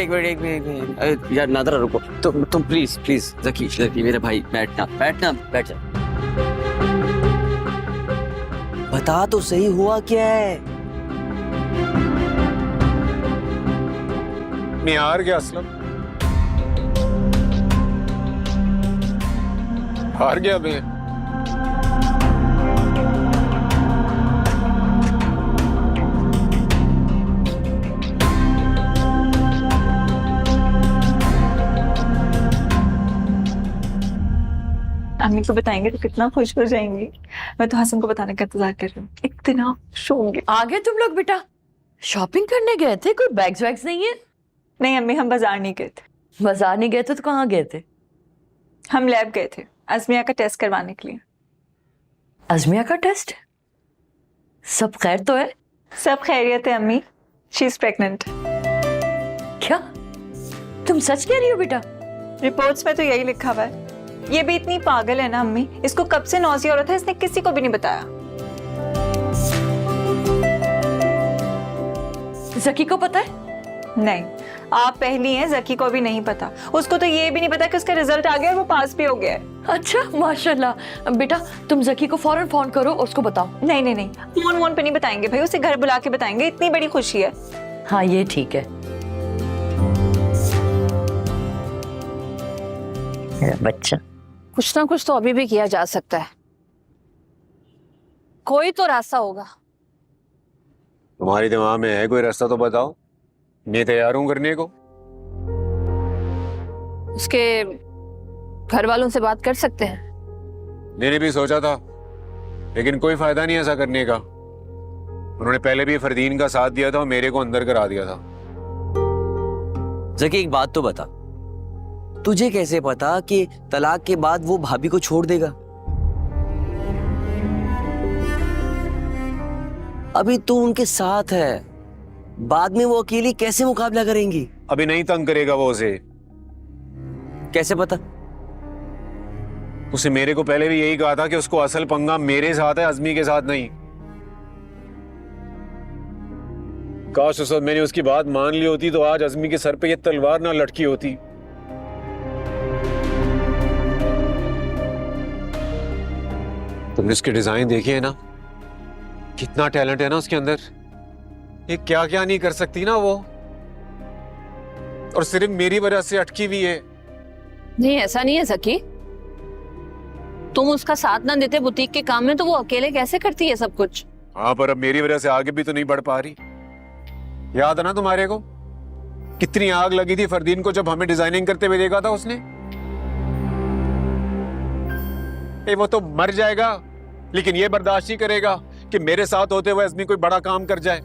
यार, नादरा रुको। तुम प्लीज जकी मेरे भाई, बैठ जा। बता तो सही, हुआ क्या है? मैं हार गया असलम। हार गया मैं। अम्मी को बताएंगे तो कितना खुश हो जाएंगी। मैं तो हसन को बताने का इंतजार कर रही हूँ, इतना खुश होंगे। आगे तुम लोग बेटा शॉपिंग करने गए थे? कोई बैग्स वैग्स नहीं है? नहीं अम्मी, हम बाजार नहीं गए थे। बाजार नहीं गए थे तो कहाँ गए थे? हम लैब गए थे अजमिया का टेस्ट करवाने के लिए। अजमिया का टेस्ट? सब खैर तो है? सब खैरियत है अम्मी, शी इज प्रेग्नेंट। क्या तुम सच कह रही हो बेटा? रिपोर्ट्स में तो यही लिखा हुआ है। ये भी इतनी पागल है ना अम्मी, इसको कब से नौसिया हो रहा था, इसने किसी को भी नहीं बताया। जकी को पता है? नहीं, आप पहली हैं, जकी को भी नहीं पता। उसको तो ये भी नहीं पता कि उसका रिजल्ट आ गया और वो पास भी हो गया है। अच्छा माशाल्लाह। बेटा तुम जकी को फौरन फोन करो और उसको बताओ। नहीं नहीं नहीं, फोन पे नहीं बताएंगे भाई, उसे घर बुला के बताएंगे, इतनी बड़ी खुशी है। हाँ ये ठीक है। मेरा बच्चा। कुछ ना कुछ तो अभी भी किया जा सकता है, कोई तो रास्ता होगा। तुम्हारे दिमाग में है कोई रास्ता तो बताओ, मैं तैयार हूं करने को। उसके घर वालों से बात कर सकते हैं। मैंने भी सोचा था, लेकिन कोई फायदा नहीं ऐसा करने का। उन्होंने पहले भी फरदीन का साथ दिया था और मेरे को अंदर करा दिया था। जकी एक बात तो बता, तुझे कैसे पता कि तलाक के बाद वो भाभी को छोड़ देगा? अभी तो उनके साथ है, बाद में वो अकेली कैसे मुकाबला करेंगी? अभी नहीं तंग करेगा वो उसे। कैसे पता? उसे मेरे को पहले भी यही कहा था कि उसको असल पंगा मेरे साथ है, अजमी के साथ नहीं। काश उस वक्त मैंने उसकी बात मान ली होती तो आज अजमी के सर पे ये तलवार ना लटकी होती। तुमने उसके डिजाइन देखे है ना, कितना टैलेंट है ना उसके अंदर। ये क्या क्या नहीं कर सकती ना वो, और सिर्फ मेरी वजह से अटकी हुई है। नहीं ऐसा नहीं है जकी, तुम उसका साथ ना देते बुटीक के काम में तो वो अकेले कैसे करती है सब कुछ। हाँ, पर अब मेरी वजह से आगे भी तो नहीं बढ़ पा रही। याद है ना तुम्हारे को, कितनी आग लगी थी फरदीन को जब हमें डिजाइनिंग करते हुए देखा था उसने। वो तो मर जाएगा लेकिन ये बर्दाश्त ही करेगा कि मेरे साथ होते हुए अजमी कोई बड़ा काम कर जाए।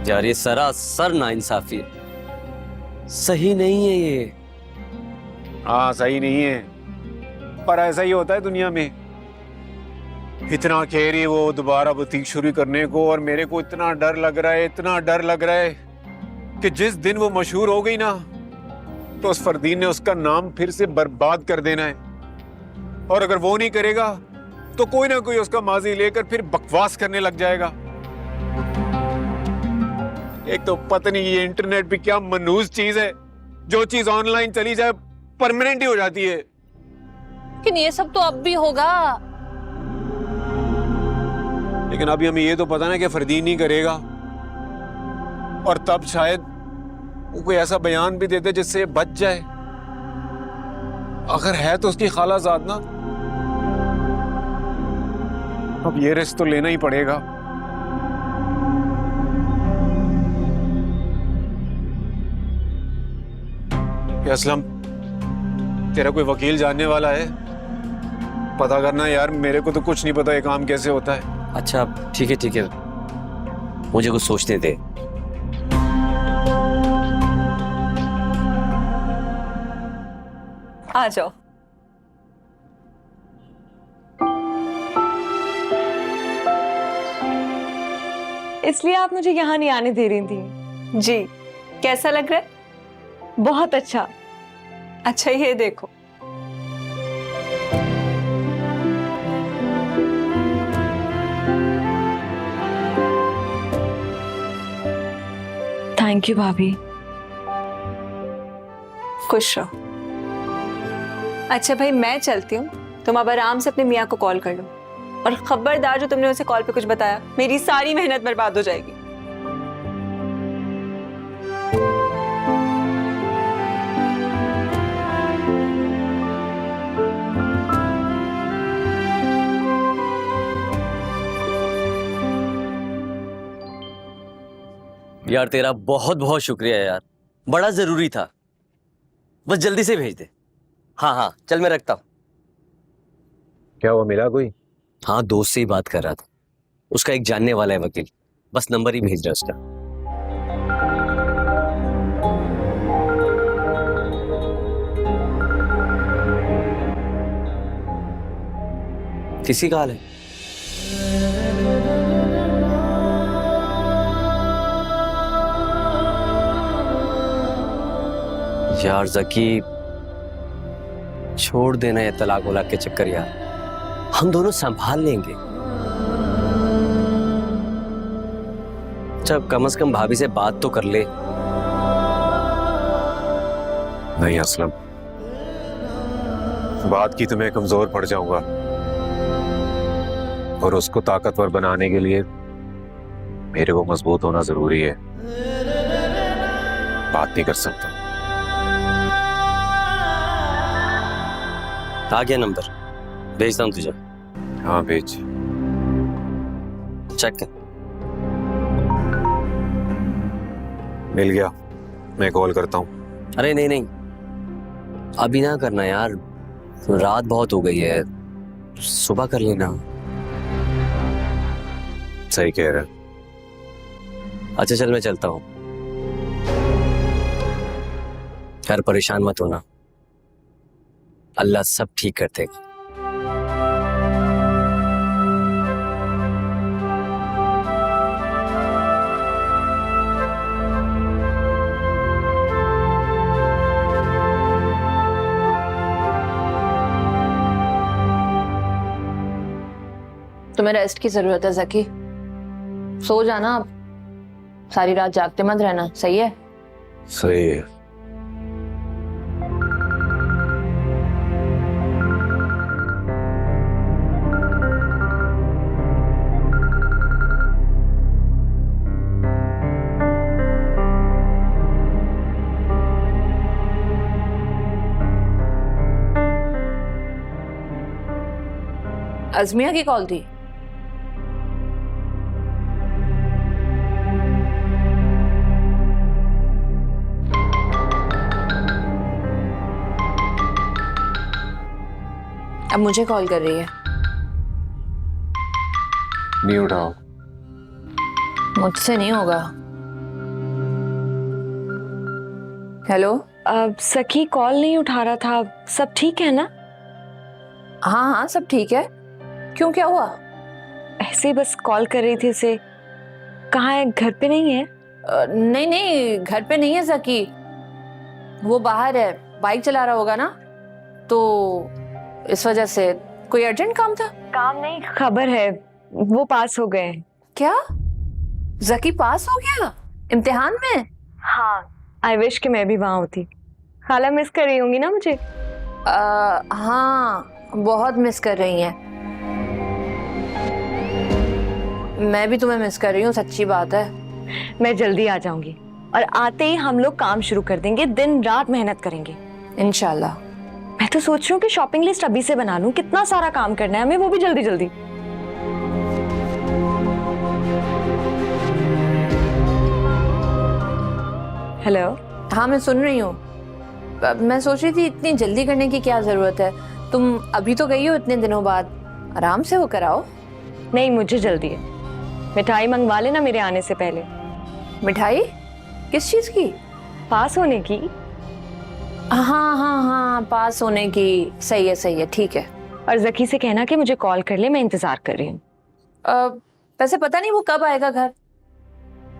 यार ये सरासर नाइंसाफी है, सही नहीं है ये। हाँ सही नहीं है, पर ऐसा ही होता है दुनिया में। इतना कह रही है वो दोबारा बुटीक शुरू करने को, और मेरे को इतना डर लग रहा है, इतना डर लग रहा है कि जिस दिन वो मशहूर हो गई ना तो उस फरदीन ने उसका नाम फिर से बर्बाद कर देना है। और अगर वो नहीं करेगा तो कोई ना कोई उसका माजी लेकर फिर बकवास करने लग जाएगा। एक तो पता नहीं ये इंटरनेट भी क्या मनहूस चीज है, जो चीज ऑनलाइन चली जाए परमानेंट ही हो जाती है। लेकिन ये सब तो अब भी होगा। लेकिन अभी हमें ये तो पता ना कि फरदीन नहीं करेगा, और तब शायद वो कोई ऐसा बयान भी देते जिससे बच जाए। अगर है तो उसकी खालाजाद ना, अब ये रिस्क तो लेना ही पड़ेगा। ये असलम, तेरा कोई वकील जानने वाला है? पता करना यार, मेरे को तो कुछ नहीं पता ये काम कैसे होता है। अच्छा ठीक है, मुझे कुछ सोचने दे। आ जाओ। इसलिए आप मुझे यहाँ नहीं आने दे रही थी जी। कैसा लग रहा है? बहुत अच्छा। अच्छा ये देखो, थैंक यू भाभी। खुश रहो। अच्छा भाई मैं चलती हूँ, तुम अब आराम से अपने मियाँ को कॉल कर लो, और खबरदार जो तुमने उसे कॉल पे कुछ बताया, मेरी सारी मेहनत बर्बाद हो जाएगी। यार तेरा बहुत बहुत शुक्रिया यार, बड़ा जरूरी था। बस जल्दी से भेज दे। हाँ हाँ चल मैं रखता हूँ। क्या वो मिला कोई? हाँ दोस्त से ही बात कर रहा था, उसका एक जानने वाला है वकील, बस नंबर ही भेज रहा है उसका। किसी का हाल है? यार जकी छोड़ देना ये तलाक वलाक के चक्कर यार, हम दोनों संभाल लेंगे। जब कम से कम भाभी से बात तो कर ले। नहीं असलम, बात की तो मैं कमजोर पड़ जाऊंगा और उसको ताकतवर बनाने के लिए मेरे को मजबूत होना जरूरी है। बात नहीं कर सकता। आ गया नंबर, भेजता हूँ तुझे। हाँ भेज। चेक कर। मिल गया, मैं कॉल करता हूँ। अरे नहीं नहीं अभी ना करना यार, रात बहुत हो गई है, सुबह कर लेना। सही कह रहा है। अच्छा चल मैं चलता हूँ, खैर परेशान मत होना, अल्लाह सब ठीक कर देगा। तुम्हें रेस्ट की जरूरत है जकी, सो जाना अब, सारी रात जागते मत रहना, सही है? सही है। अजमिया की कॉल थी? अब मुझे कॉल कर रही है। नहीं उठाओ। मुझसे नहीं होगा। हेलो। सखी कॉल नहीं उठा रहा था, सब ठीक है ना? हाँ हाँ सब ठीक है, क्यों क्या हुआ? ऐसे ही बस कॉल कर रही थी उसे। कहाँ है, घर पे नहीं है? नहीं नहीं घर पे नहीं है जकी, वो बाहर है, बाइक चला रहा होगा ना, तो इस वजह से। कोई अर्जेंट काम था? काम नहीं, खबर है, वो पास हो गए। क्या जकी पास हो गया इम्तिहान में? हाँ, आई विश कि मैं भी वहां होती। खाला मिस कर रही होंगी ना मुझे? हाँ बहुत मिस कर रही हैं। मैं भी तुम्हें मिस कर रही हूँ, सच्ची बात है। मैं जल्दी आ जाऊंगी और आते ही हम लोग काम शुरू कर देंगे, दिन रात मेहनत करेंगे इंशाल्लाह। मैं तो सोच रही हूँ कि शॉपिंग लिस्ट अभी से बना लूं, कितना सारा काम करना है हमें, वो भी जल्दी जल्दी। हेलो। हाँ मैं सुन रही हूँ। मैं सोच रही थी इतनी जल्दी करने की क्या जरूरत है, तुम अभी तो गई हो इतने दिनों बाद, आराम से वो कराओ। नहीं मुझे जल्दी है, मिठाई मंगवा लेना मेरे आने से पहले। मिठाई? किस चीज की? पास होने की। हाँ हाँ हाँ पास होने की, सही है ठीक है। और जकी से कहना कि मुझे कॉल कर ले, मैं इंतजार कर रही हूँ। वैसे पता नहीं वो कब आएगा घर।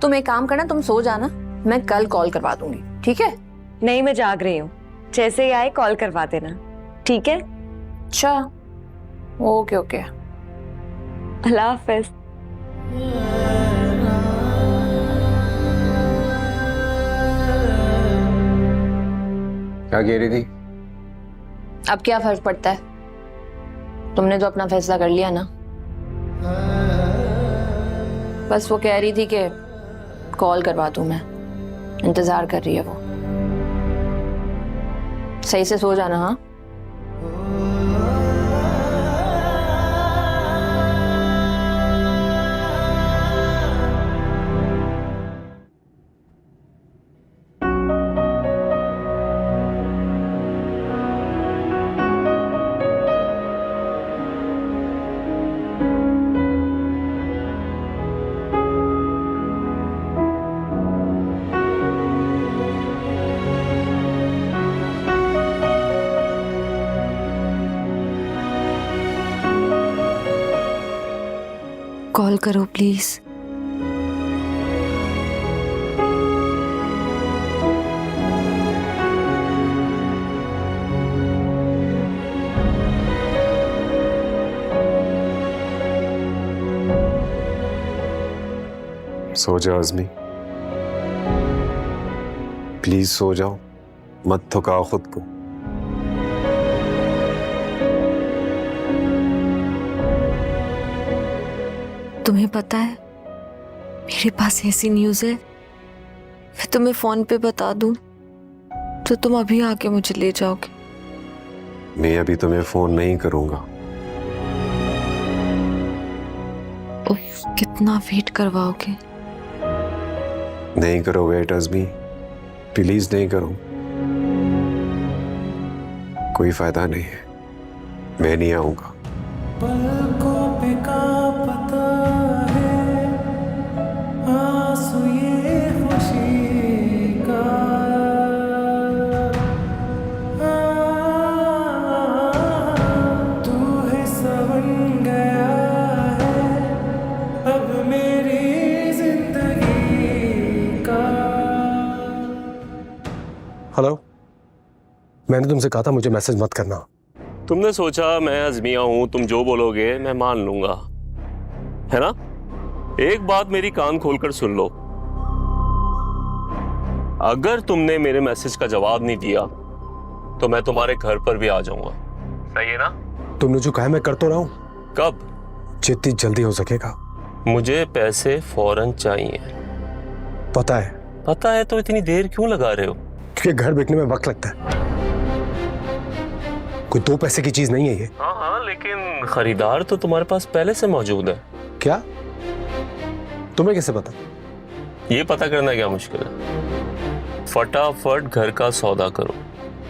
तुम एक काम करना, तुम सो जाना, मैं कल कॉल करवा दूंगी, ठीक है? नहीं मैं जाग रही हूँ, जैसे ही आए कॉल करवा देना, ठीक है? अच्छा ओके ओके। अल्लाह हाफिज। क्या कह रही थी? अब क्या फर्क पड़ता है, तुमने तो अपना फैसला कर लिया ना। बस वो कह रही थी कि कॉल करवा दूं मैं, इंतजार कर रही है वो। सही से सो जाना। हाँ कॉल करो प्लीज। सो जाओ अज़मी, प्लीज सो जाओ, मत थकाओ खुद को। तुम्हें पता है मेरे पास ऐसी न्यूज़ है, मैं तुम्हें फोन पे बता दूं तो तुम अभी आके मुझे ले जाओगे। मैं अभी तुम्हें फोन नहीं करूंगा। उफ, कितना वेट करवाओगे? नहीं करो वेट अज़मी, प्लीज नहीं करो, कोई फायदा नहीं है, मैं नहीं आऊंगा। पलकों पे कांपता है आंसू ये खुशी का, तू हिस्सा बन गया है अब मेरी जिंदगी का। हेलो, मैंने तुमसे कहा था मुझे मैसेज मत करना। तुमने सोचा मैं अज़मिया हूं, तुम जो बोलोगे मैं मान लूंगा, है ना? एक बात मेरी कान खोलकर सुन लो, अगर तुमने मेरे मैसेज का जवाब नहीं दिया तो मैं तुम्हारे घर पर भी आ जाऊंगा, सही है ना? तुमने जो कहा मैं कर तो रहा हूं। कब? जितनी जल्दी हो सकेगा। मुझे पैसे फौरन चाहिए। पता है। पता है तो इतनी देर क्यों लगा रहे हो? क्योंकि घर बिकने में वक्त लगता है, कोई 2 पैसे की चीज नहीं है ये। हाँ हाँ, लेकिन खरीदार तो तुम्हारे पास पहले से मौजूद है। क्या? तुम्हें कैसे पता? ये पता करना क्या मुश्किल है, फटाफट घर का सौदा करो,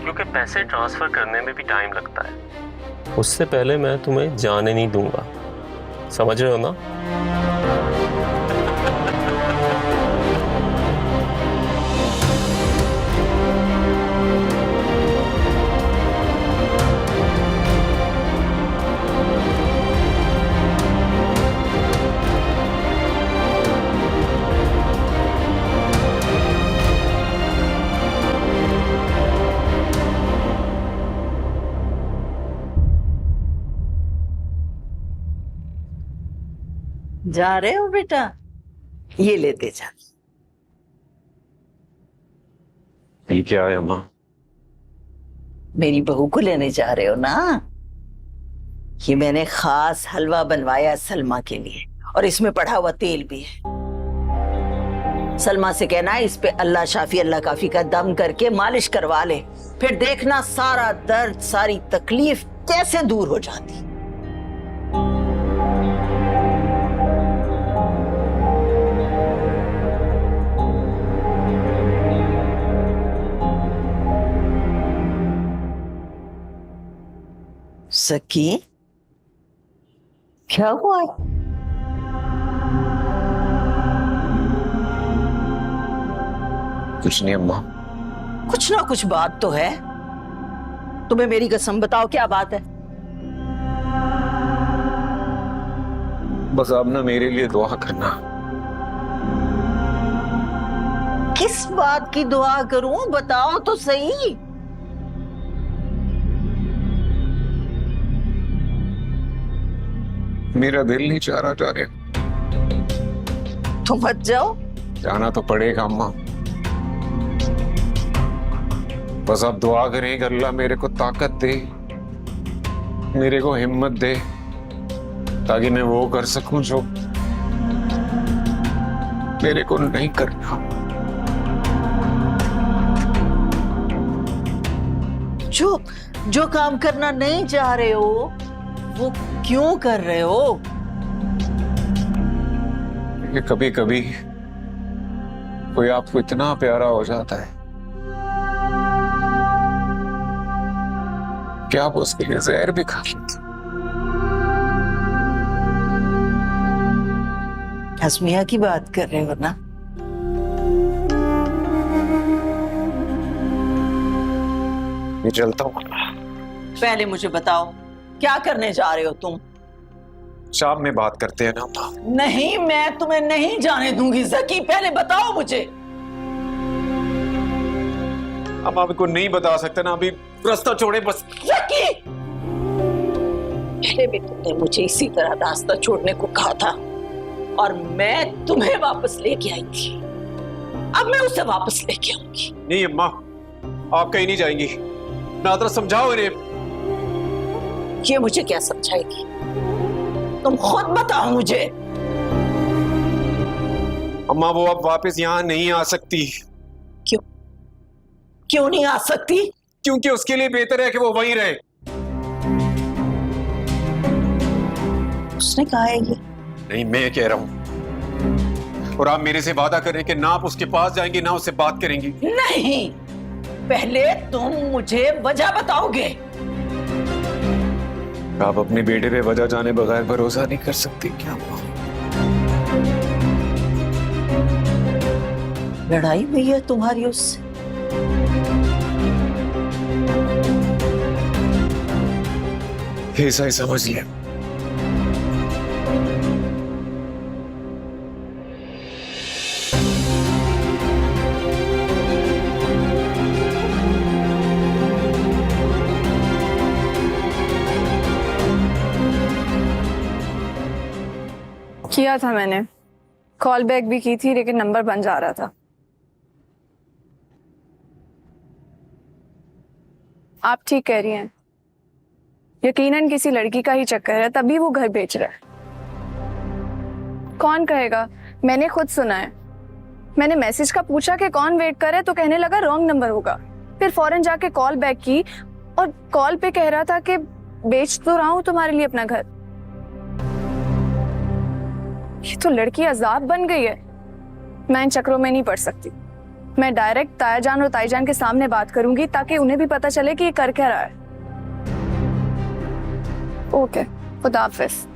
क्योंकि पैसे ट्रांसफर करने में भी टाइम लगता है। उससे पहले मैं तुम्हें जाने नहीं दूंगा, समझ रहे हो ना? जा रहे हो बेटा? ये लेते जा। ये क्या है अम्मा? मेरी बहू को लेने जा रहे हो ना? ये मैंने खास हलवा बनवाया सलमा के लिए, और इसमें पड़ा हुआ तेल भी है। सलमा से कहना इस पे अल्लाह शाफी अल्लाह काफी का दम करके मालिश करवा ले, फिर देखना सारा दर्द सारी तकलीफ कैसे दूर हो जाती। सकी, क्या हुआ? कुछ नहीं अम्मा। कुछ ना कुछ बात तो है, तुम्हें मेरी कसम बताओ क्या बात है? बस आप ना मेरे लिए दुआ करना। किस बात की दुआ करूं, बताओ तो सही। मेरा दिल नहीं चाह रहा जाने। तो मत जाओ। जाना तो पड़ेगा अम्मा, बस आप दुआ करें कि अल्लाह मेरे को ताकत दे, मेरे को हिम्मत दे, ताकि मैं वो कर सकूं जो मेरे को नहीं करना। जो काम करना नहीं चाह रहे हो वो क्यों कर रहे हो? कि कभी कभी कोई आपको इतना प्यारा हो जाता है कि आप उसके लिए जहर भी खा लेते। हसमिया की बात कर रहे हो ना? मैं चलता हूँ। पहले मुझे बताओ क्या करने जा रहे हो तुम? शाम में बात करते हैं ना अम्मा। नहीं, मैं तुम्हें नहीं जाने दूंगी। जकी, पहले बताओ मुझे। अम्मा को नहीं बता सकते ना, अभी रास्ता छोड़े बस। जकी, पहले भी तुमने मुझे इसी तरह रास्ता छोड़ने को कहा था और मैं तुम्हें वापस लेके आई थी। अब मैं उसे वापस लेके आऊंगी। नहीं अम्मा, आप कहीं नहीं जाएंगी। नादरा समझाओ इन्हें। ये मुझे क्या समझाएगी? तुम खुद बताओ मुझे। अम्मा वो अब वापस यहाँ नहीं आ सकती। क्यों? क्यों नहीं आ सकती? क्योंकि उसके लिए बेहतर है कि वो वहीं रहे। उसने कहा है ये? नहीं, मैं कह रहा हूं। और आप मेरे से वादा करें कि ना आप उसके पास जाएंगी ना उससे बात करेंगी। नहीं, पहले तुम मुझे वजह बताओगे। आप अपने बेटे पे वजह जाने बगैर भरोसा नहीं कर सकती क्या अम्मा? लड़ाई हुई है तुम्हारी उससे? ऐसा ही समझ लिया। किया था मैंने, कॉल बैक भी की थी, लेकिन नंबर बंद जा रहा था। आप ठीक कह रही हैं, यकीनन किसी लड़की का ही चक्कर है, तभी वो घर बेच रहा है। कौन कहेगा? मैंने खुद सुना है। मैंने मैसेज का पूछा कि कौन वेट कर है, तो कहने लगा रॉन्ग नंबर होगा। फिर फौरन जाके कॉल बैक की और कॉल पे कह रहा था कि बेच तो रहा हूं तुम्हारे लिए अपना घर। ये तो लड़की अजाब बन गई है। मैं इन चक्रों में नहीं पड़ सकती। मैं डायरेक्ट तायाजान और ताईजान के सामने बात करूंगी ताकि उन्हें भी पता चले कि ये कर क्या रहा है। ओके, खुदा हाफिज।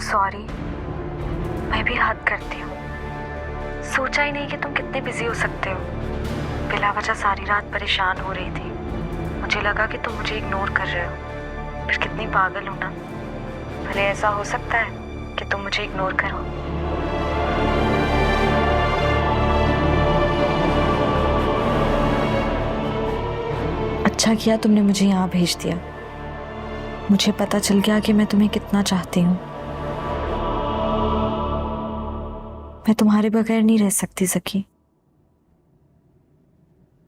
सॉरी, मैं भी हद करती हूँ। सोचा ही नहीं कि तुम कितने बिजी हो सकते हो। बिला वजह सारी रात परेशान हो रही थी। मुझे लगा कि तुम मुझे इग्नोर कर रहे हो। फिर कितनी पागल हो ना। भले ऐसा हो सकता है कि तुम मुझे इग्नोर करो। अच्छा किया तुमने मुझे यहाँ भेज दिया। मुझे पता चल गया कि मैं तुम्हें कितना चाहती हूँ। मैं तुम्हारे बगैर नहीं रह सकती Zaki.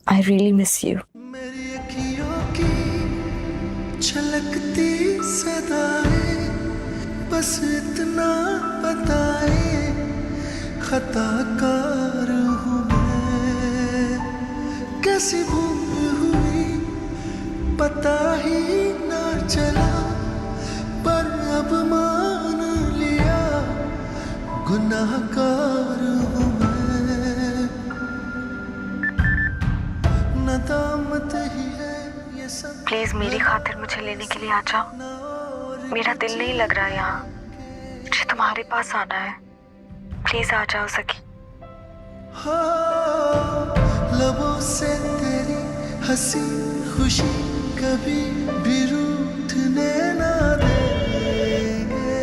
I really miss you. मेरी अखियों की छलकती सदाएं, बस इतना बताए, खताकार हूँ मैं। कैसी भूल हुई पता ही ना चला, पर अब मान लिया गुनाहगार हूँ मैं। नदामत ही है ये सब। प्लीज मेरी खातिर मुझे लेने के लिए आ जाओ। मेरा दिल नहीं लग रहा यहाँ। मुझे तुम्हारे पास आना है। प्लीज आ जाओ सखी। हाँ, लबों से तेरी हंसी खुशी कभी भी रूठने ना देंगे।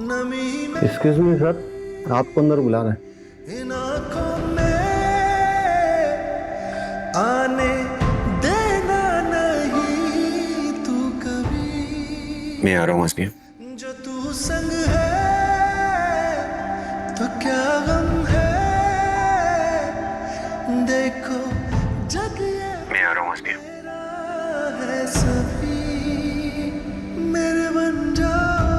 नमी में एक्सक्यूज मी सर, आपको अंदर बुला रहे हैं। इन आँखों में आने देना नहीं तू कभी। मैं आ रहा हूँ असली। जो तू संग है तो क्या गम है, देखो जग ये मैं आ रहा हूँ असली। मेरा है सभी, मेरे बन जाओ।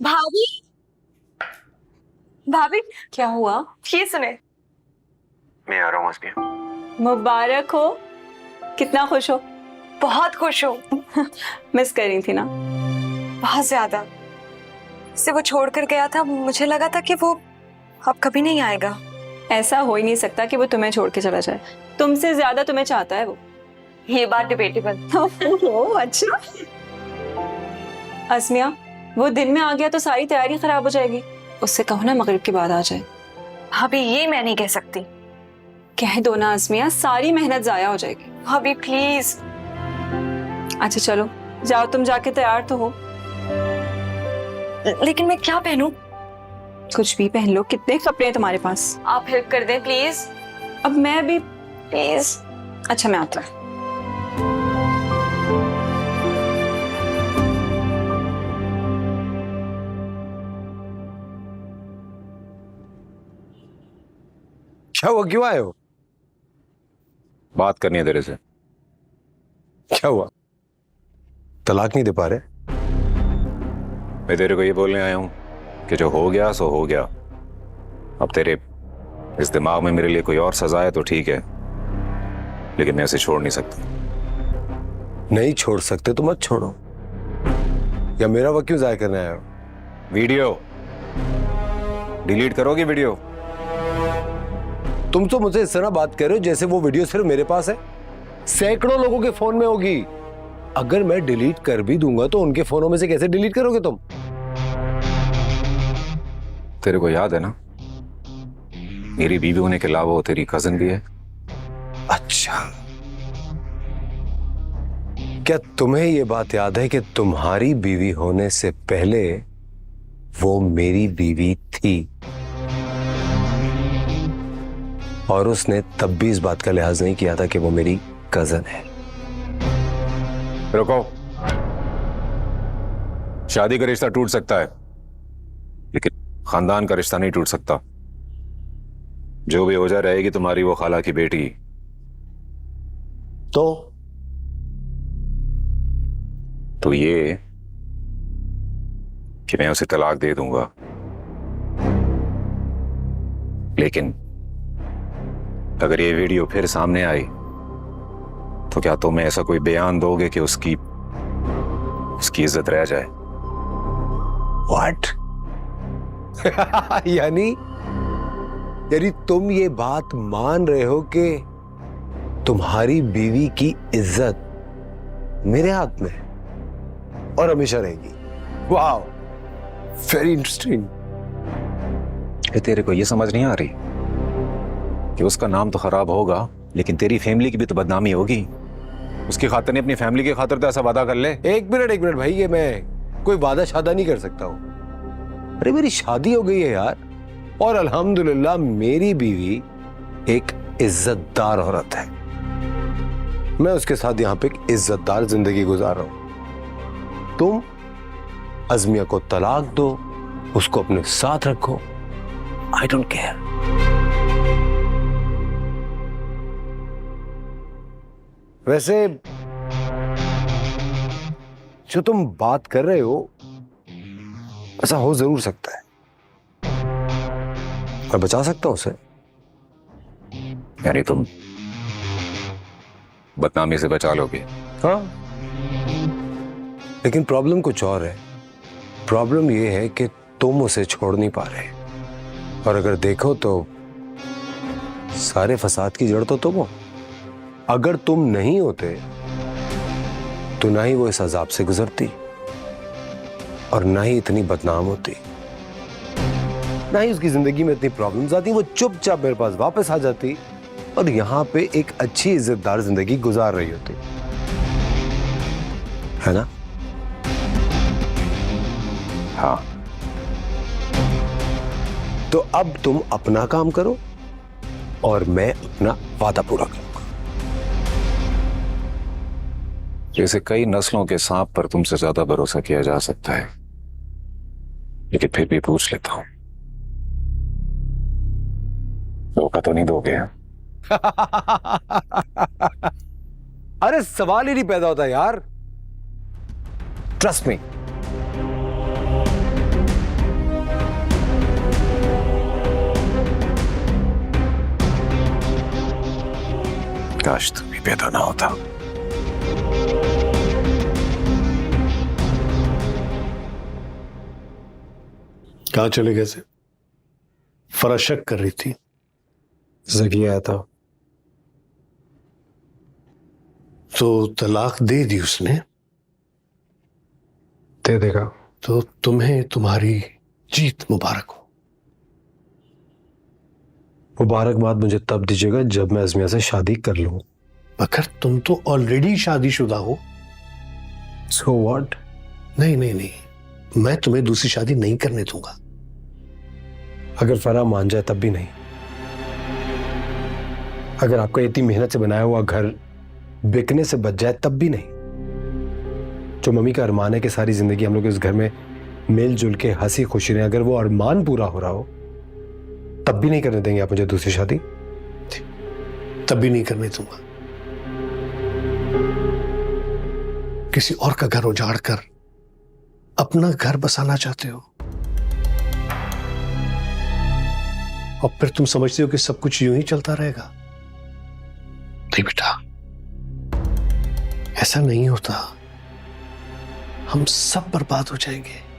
भाभी, भाभी क्या हुआ? ये सुने। मैं आ रहा हूँ असली। मुबारक हो। कितना खुश हो? बहुत खुश हो। मिस कर रही थी ना? बहुत ज्यादा। से वो छोड़कर गया था, मुझे लगा था कि वो अब कभी नहीं आएगा। ऐसा हो ही नहीं सकता कि वो तुम्हें छोड़ के चला जाए। तुमसे ज्यादा तुम्हें चाहता है वो। ये बात डिबेटेबल। ओह अच्छा। अस्मिया, वो दिन में आ गया तो सारी तैयारी खराब हो जाएगी। उससे कहो ना मगरिब के बाद आ जाए। भाभी ये मैं नहीं कह सकती। कह दो ना अस्मिया, सारी मेहनत जाया हो जाएगी। भाभी प्लीज। अच्छा चलो जाओ, तुम जाके तैयार तो हो। लेकिन मैं क्या पहनूं? कुछ भी पहन लो। कितने कपड़े हैं तुम्हारे पास? आप हेल्प कर दें प्लीज। अब मैं भी। प्लीज। अच्छा मैं आता हूँ। क्या हुआ, क्यों आए हो? बात करनी है तेरे से। क्या हुआ? तलाक नहीं दे पा रहे? मैं तेरे को ये बोलने आया हूं कि जो हो गया सो हो गया। अब तेरे इस दिमाग में मेरे लिए कोई और सजा है तो ठीक है, लेकिन मैं उसे छोड़ नहीं सकता। नहीं छोड़ सकते तो मत छोड़ो। या मेरा वक्त क्यों जाया करने आए हो? वीडियो डिलीट करोगे? वीडियो तुम तो मुझसे इस तरह बात कर रहे हो जैसे वो वीडियो सिर्फ मेरे पास है। सैकड़ों लोगों के फोन में होगी। अगर मैं डिलीट कर भी दूंगा तो उनके फोनों में से कैसे डिलीट करोगे तुम? तेरे को याद है ना, मेरी बीवी होने के अलावा वो तेरी कजन भी है। अच्छा, क्या तुम्हें यह बात याद है कि तुम्हारी बीवी होने से पहले वो मेरी बीवी थी और उसने तब भी इस बात का लिहाज नहीं किया था कि वो मेरी कजन है? रुको, शादी का रिश्ता टूट सकता है लेकिन खानदान का रिश्ता नहीं टूट सकता। जो भी वजह रहेगी तुम्हारी वो खाला की बेटी, तो ये कि मैं उसे तलाक दे दूंगा, लेकिन अगर ये वीडियो फिर सामने आई तो क्या तुम ऐसा कोई बयान दोगे कि उसकी इज्जत रह जाए? व्हाट? यानी तुम ये बात मान रहे हो कि तुम्हारी बीवी की इज्जत मेरे हाथ में है और हमेशा रहेगी? वाह, वेरी इंटरेस्टिंग। तेरे को ये समझ नहीं आ रही कि उसका नाम तो खराब होगा लेकिन तेरी फैमिली की भी तो बदनामी होगी। उसकी खातिर नहीं, अपनी फैमिली की खातिर तो ऐसा वादा कर ले। एक मिनट भाई, ये मैं कोई वादा शादा नहीं कर सकता हूं। अरे मेरी शादी हो गई है यार, और अल्हम्दुलिल्लाह मेरी बीवी एक इज्जतदार औरत है। मैं उसके साथ यहां पे एक इज्जतदार जिंदगी गुजार रहा हूं। तुम अज़मिया को तलाक दो, उसको अपने साथ रखो, आई डोंट केयर। वैसे जो तुम बात कर रहे हो ऐसा हो जरूर सकता है। मैं बचा सकता हूं उसे। यानी तुम बदनामी से बचा लोगे? हाँ, लेकिन प्रॉब्लम कुछ और है। प्रॉब्लम यह है कि तुम उसे छोड़ नहीं पा रहे, और अगर देखो तो सारे फसाद की जड़ तो तुम हो। अगर तुम नहीं होते तो ना ही वो इस अजाब से गुजरती और ना ही इतनी बदनाम होती, ना ही उसकी जिंदगी में इतनी प्रॉब्लम्स आती। वो चुपचाप मेरे पास वापस आ जाती और यहां पे एक अच्छी इज्जतदार जिंदगी गुजार रही होती, है ना? हाँ। तो अब तुम अपना काम करो और मैं अपना वादा पूरा करूंगा। जैसे कई नस्लों के सांप पर तुमसे ज्यादा भरोसा किया जा सकता है, लेकिन फिर भी पूछ लेता हूं, धोखा तो नहीं दोगे? अरे सवाल ही नहीं पैदा होता यार, ट्रस्ट मी। काश तुम भी पैदा ना होता। कहाँ चले गए थे? फरा शक कर रही थी। जकी आया था। तो तलाक दे दी उसने? दे देगा। तो तुम्हें तुम्हारी जीत मुबारक हो। मुबारकबाद मुझे तब दीजिएगा जब मैं अजमिया से शादी कर लूं। मगर तुम तो ऑलरेडी शादीशुदा हो। So what? नहीं नहीं नहीं, मैं तुम्हें दूसरी शादी नहीं करने दूंगा। अगर फरा मान जाए तब भी नहीं। अगर आपका इतनी मेहनत से बनाया हुआ घर बिकने से बच जाए तब भी नहीं। जो मम्मी का अरमान है कि सारी जिंदगी हम लोग इस घर में मिलजुल के हंसी खुशी रहे, अगर वो अरमान पूरा हो रहा हो तब भी नहीं करने देंगे आप मुझे दूसरी शादी? तब भी नहीं करने दूंगा। किसी और का घर उजाड़ कर अपना घर बसाना चाहते हो और फिर तुम समझते हो कि सब कुछ यूं ही चलता रहेगा। नहीं बेटा, ऐसा नहीं होता। हम सब बर्बाद हो जाएंगे।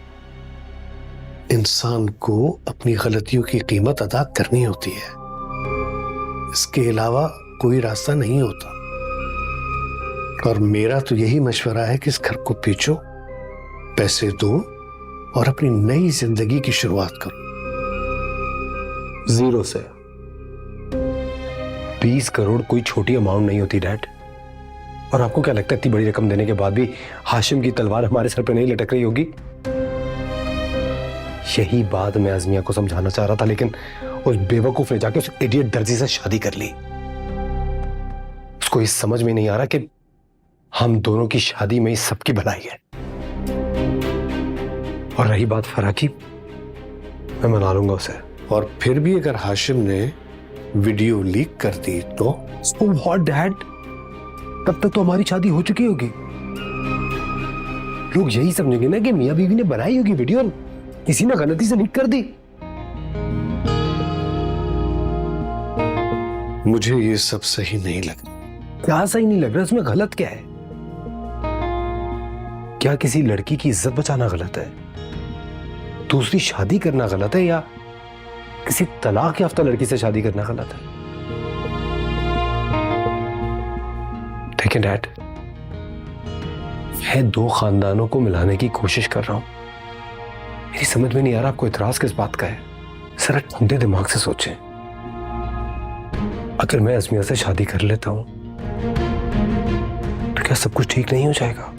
इंसान को अपनी गलतियों की कीमत अदा करनी होती है, इसके अलावा कोई रास्ता नहीं होता। और मेरा तो यही मशवरा है कि इस घर को बेचो, पैसे दो और अपनी नई जिंदगी की शुरुआत करो। 0 से 20 करोड़ कोई छोटी अमाउंट नहीं होती डैड। और आपको क्या लगता है इतनी बड़ी रकम देने के बाद भी हाशिम की तलवार हमारे सर पे नहीं लटक रही होगी? यही बात मैं अजमिया को समझाना चाह रहा था, लेकिन उस बेवकूफ ने जाके उस इडियट दर्जी से शादी कर ली। उसको इस समझ में नहीं आ रहा कि हम दोनों की शादी में ही सबकी भलाई है। और रही बात फरा की, मैं मना लूंगा उसे। और फिर भी अगर हाशिम ने वीडियो लीक कर दी तो? व्हाट डैड, तब तक तो हमारी शादी हो चुकी होगी। लोग यही समझेंगे ना कि मियां बीवी ने बनाई होगी वीडियो और किसी ने गलती से लीक कर दी। मुझे ये सब सही नहीं लगा। क्या सही नहीं लग रहा? इसमें गलत क्या है? क्या किसी लड़की की इज्जत बचाना गलत है? दूसरी शादी करना गलत है? या किसी तलाक याफ्ता लड़की से शादी करना गलत है? देखिए डैड, मैं 2 खानदानों को मिलाने की कोशिश कर रहा हूं। मेरी समझ में नहीं आ रहा आपको इतराज किस बात का है। जरा ठंडे दिमाग से सोचें। अगर मैं अजमिया से शादी कर लेता हूं तो क्या सब कुछ ठीक नहीं हो जाएगा?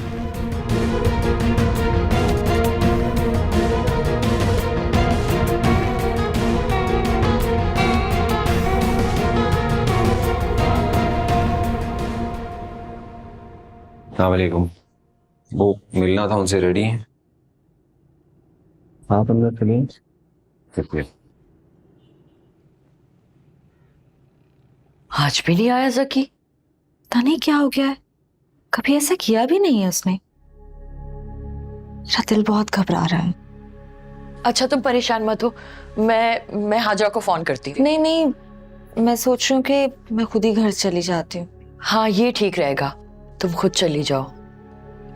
अस्सलामुअलैकुम। वो मिलना था उनसे, रेडी हैं? आप अंदर चलिए। आज भी नहीं आया जकी। पता नहीं क्या हो गया है, कभी ऐसा किया भी नहीं है उसने। मेरा दिल बहुत घबरा रहा है। अच्छा तुम परेशान मत हो, मैं हाजरा को फोन करती हूँ। नहीं नहीं, मैं सोच रही हूँ कि मैं खुद ही घर चली जाती हूँ। हाँ ये ठीक रहेगा, तुम खुद चली जाओ।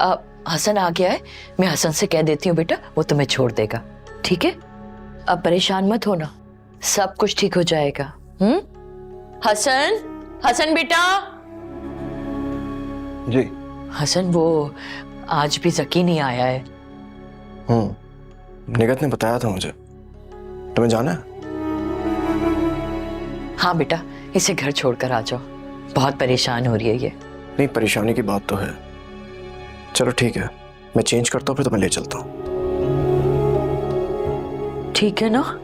अब हसन आ गया है, मैं हसन से कह देती हूँ बेटा, वो तुम्हें छोड़ देगा। ठीक है, अब परेशान मत होना, सब कुछ ठीक हो जाएगा। हसन, हसन बेटा। जी। हसन, वो आज भी जकी नहीं आया है। निगत ने बताया था मुझे। तुम्हें जाना है? हाँ बेटा, इसे घर छोड़कर आ जाओ, बहुत परेशान हो रही है ये। नहीं, परेशानी की बात तो है। चलो ठीक है, मैं चेंज करता हूँ, फिर तुम्हें ले चलता हूँ। ठीक है ना?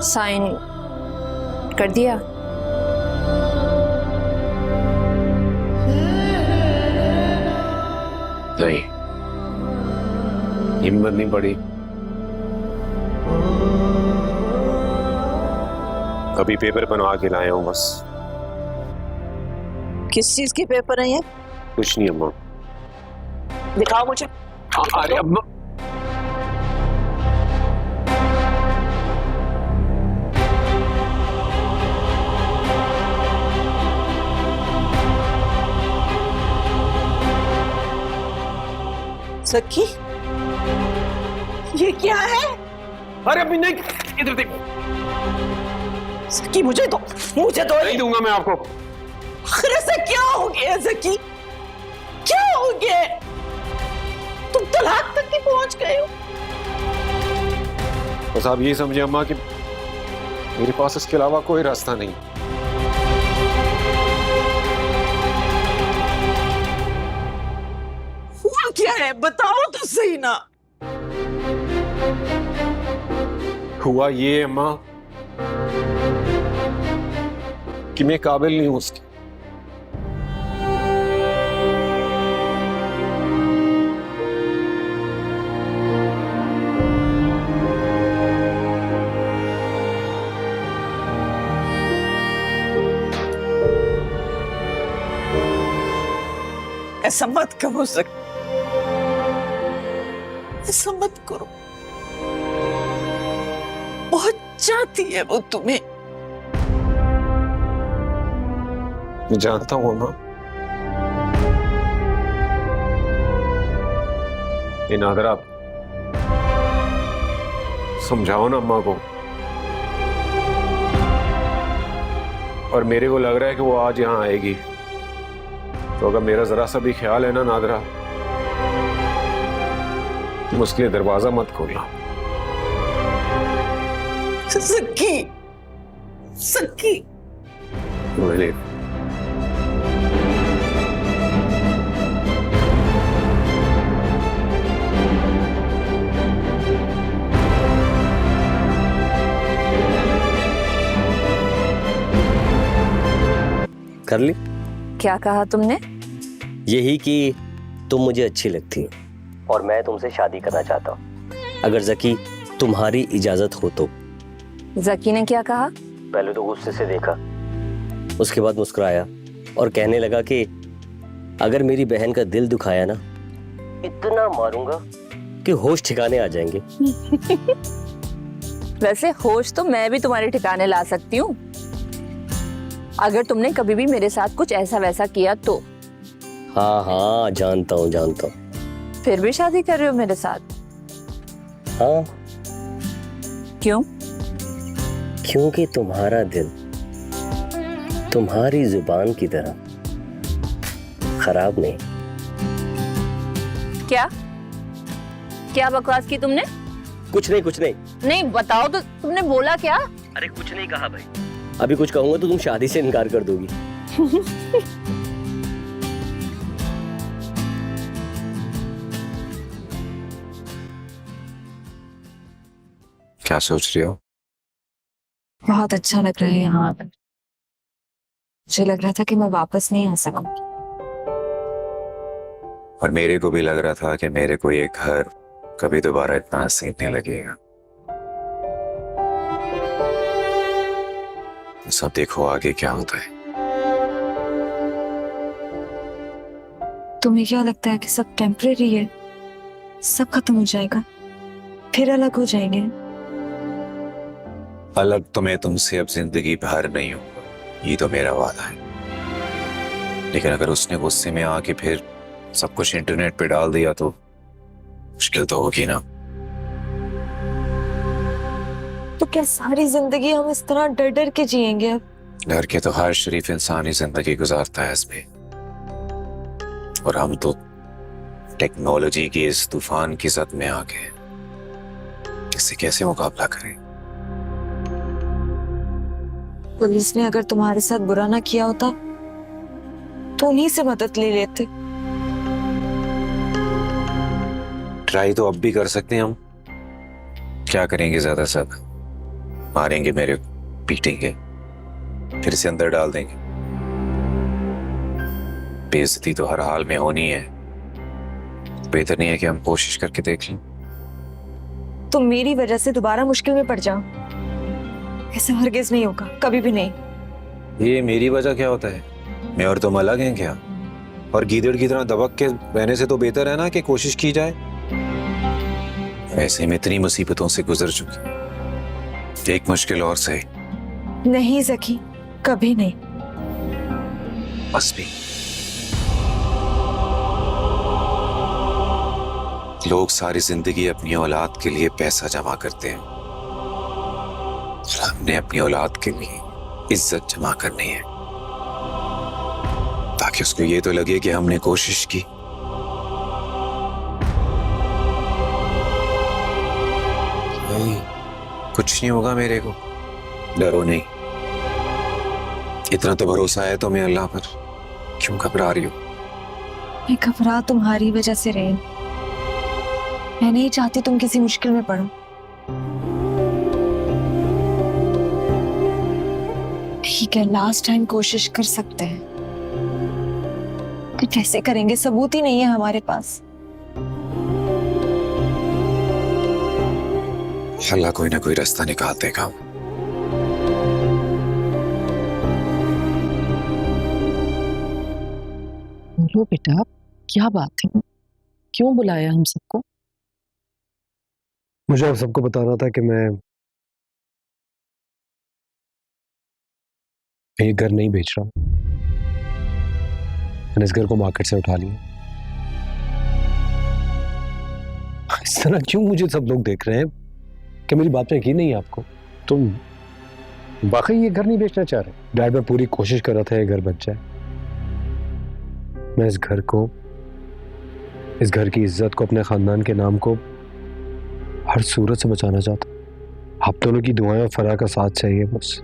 साइन कर दिया? नहीं, हिम्मत नहीं पड़ी। कभी पेपर बनवा के लाए हूँ बस। किस चीज के पेपर हैं ये? कुछ नहीं अम्मा। दिखाओ मुझे। अरे अम्मा, सखी, ये क्या है? अरे अभी नहीं, इधर देख। सखी मुझे तो नहीं दूंगा मैं आपको। अरे ऐसा क्या हो गया सखी? क्या हो गया? तुम तलाक तक की पहुंच गए हो। बस आप ये समझे अम्मा कि मेरे पास इसके अलावा कोई रास्ता नहीं। हुआ क्या है बताओ तो सही ना। हुआ ये अम्मा कि मैं काबिल नहीं हूं उसकी। ऐसा मत करो सखी, ऐसा मत करो। बहुत चाहती है वो तुम्हें। मैं जानता हूं अम्मा। ये नादरा, समझाओ ना अम्मा को। और मेरे को लग रहा है कि वो आज यहां आएगी, तो अगर मेरा जरा सा भी ख्याल है ना नादरा, तुम उसके लिए दरवाजा मत खोलना। सखी, सखी। मेरे कर ली? क्या कहा तुमने? यही कि तुम मुझे अच्छी लगती हो और मैं तुमसे शादी करना चाहता हूँ, अगर जकी तुम्हारी इजाजत हो तो। जकी ने क्या कहा? पहले तो गुस्से से देखा, उसके बाद मुस्कुराया और कहने लगा कि अगर मेरी बहन का दिल दुखाया ना, इतना मारूंगा कि होश ठिकाने आ जाएंगे। वैसे होश तो मैं भी तुम्हारे ठिकाने ला सकती हूँ, अगर तुमने कभी भी मेरे साथ कुछ ऐसा वैसा किया तो। हाँ हाँ, जानता हूँ जानता हूँ। फिर भी शादी कर रहे हो मेरे साथ? हाँ। क्यों? क्योंकि तुम्हारा दिल तुम्हारी जुबान की तरह खराब नहीं। क्या क्या बकवास की तुमने? कुछ नहीं कुछ नहीं। नहीं बताओ तो, तुमने बोला क्या? अरे कुछ नहीं कहा भाई, अभी कुछ कहूंगा तो तुम शादी से इनकार कर दोगी। क्या सोच रही हो? बहुत अच्छा लग रहा है यहाँ पर। मुझे लग रहा था कि मैं वापस नहीं आ सकूंगी। और मेरे को भी लग रहा था कि मेरे को ये घर कभी दोबारा इतना हसीन नहीं लगेगा। सब देखो आगे क्या होता है। तुम्हें क्या लगता है कि सब टेम्परेरी है? सब खत्म हो जाएगा, फिर अलग हो जाएंगे। अलग तो मैं तुमसे अब जिंदगी भर नहीं हूं, ये तो मेरा वादा है। लेकिन अगर उसने गुस्से में आके फिर सब कुछ इंटरनेट पे डाल दिया तो मुश्किल तो होगी ना। तो क्या सारी जिंदगी हम इस तरह डर डर के जिएंगे अब? डर के तो हर शरीफ इंसान ही जिंदगी गुजारता है इसमें। और हम तो टेक्नोलॉजी की इस तूफान की जद में आ गए, इससे कैसे मुकाबला करें? पुलिस ने अगर तुम्हारे साथ बुरा ना किया होता तो उन्हीं से मदद ले लेते। ट्राई तो अब भी कर सकते हैं हम। क्या करेंगे? ज्यादा से ज्यादा मारेंगे, मेरे पीटेंगे, फिर से अंदर डाल देंगे। बेइज्जती तो हर हाल में होनी है। बेहतर नहीं है कि हम कोशिश करके देख लें? तुम मेरी वजह से दोबारा मुश्किल में पड़ जाओ, ऐसा हरगिज नहीं होगा, कभी भी नहीं। ये मेरी वजह क्या होता है? मैं और तुम अलग हैं क्या? और गीदड़ की तरह दबक के रहने से तो बेहतर है ना कि कोशिश की जाए। ऐसे में इतनी मुसीबतों से गुजर चुकी, एक मुश्किल और सही। नहीं जकी, कभी नहीं। बस भी लोग सारी जिंदगी अपनी औलाद के लिए पैसा जमा करते हैं, और हमने अपनी औलाद के लिए इज्जत जमा करनी है, ताकि उसको ये तो लगे कि हमने कोशिश की। कुछ नहीं होगा मेरे को, डरो नहीं। इतना तो भरोसा है तुम्हें अल्लाह पर, क्यों घबरा रही हो? मैं घबरा तुम्हारी वजह से रही। मैं नहीं चाहती तुम किसी मुश्किल में पड़ो। ठीक है, लास्ट टाइम कोशिश कर सकते हैं, तो कैसे करेंगे? सबूत ही नहीं है हमारे पास। अल्लाह कोई ना कोई रास्ता निकाल देगा। बोलो बेटा, क्या बात है? क्यों बुलाया हम सबको? मुझे आप सबको बताना था कि मैं ये घर नहीं बेच रहा। मैंने इस घर को मार्केट से उठा लिया। इस तरह क्यों मुझे सब लोग देख रहे हैं कि मेरी बात में यकीन नहीं है आपको? तुम वाकई ये घर नहीं बेचना चाह रहे? डैड, मैं पूरी कोशिश कर रहा था ये घर बच जाए। मैं इस घर को, इस घर की इज्जत को, अपने खानदान के नाम को हर सूरत से बचाना चाहता। आप दोनों की दुआएं और फराह का साथ चाहिए बस।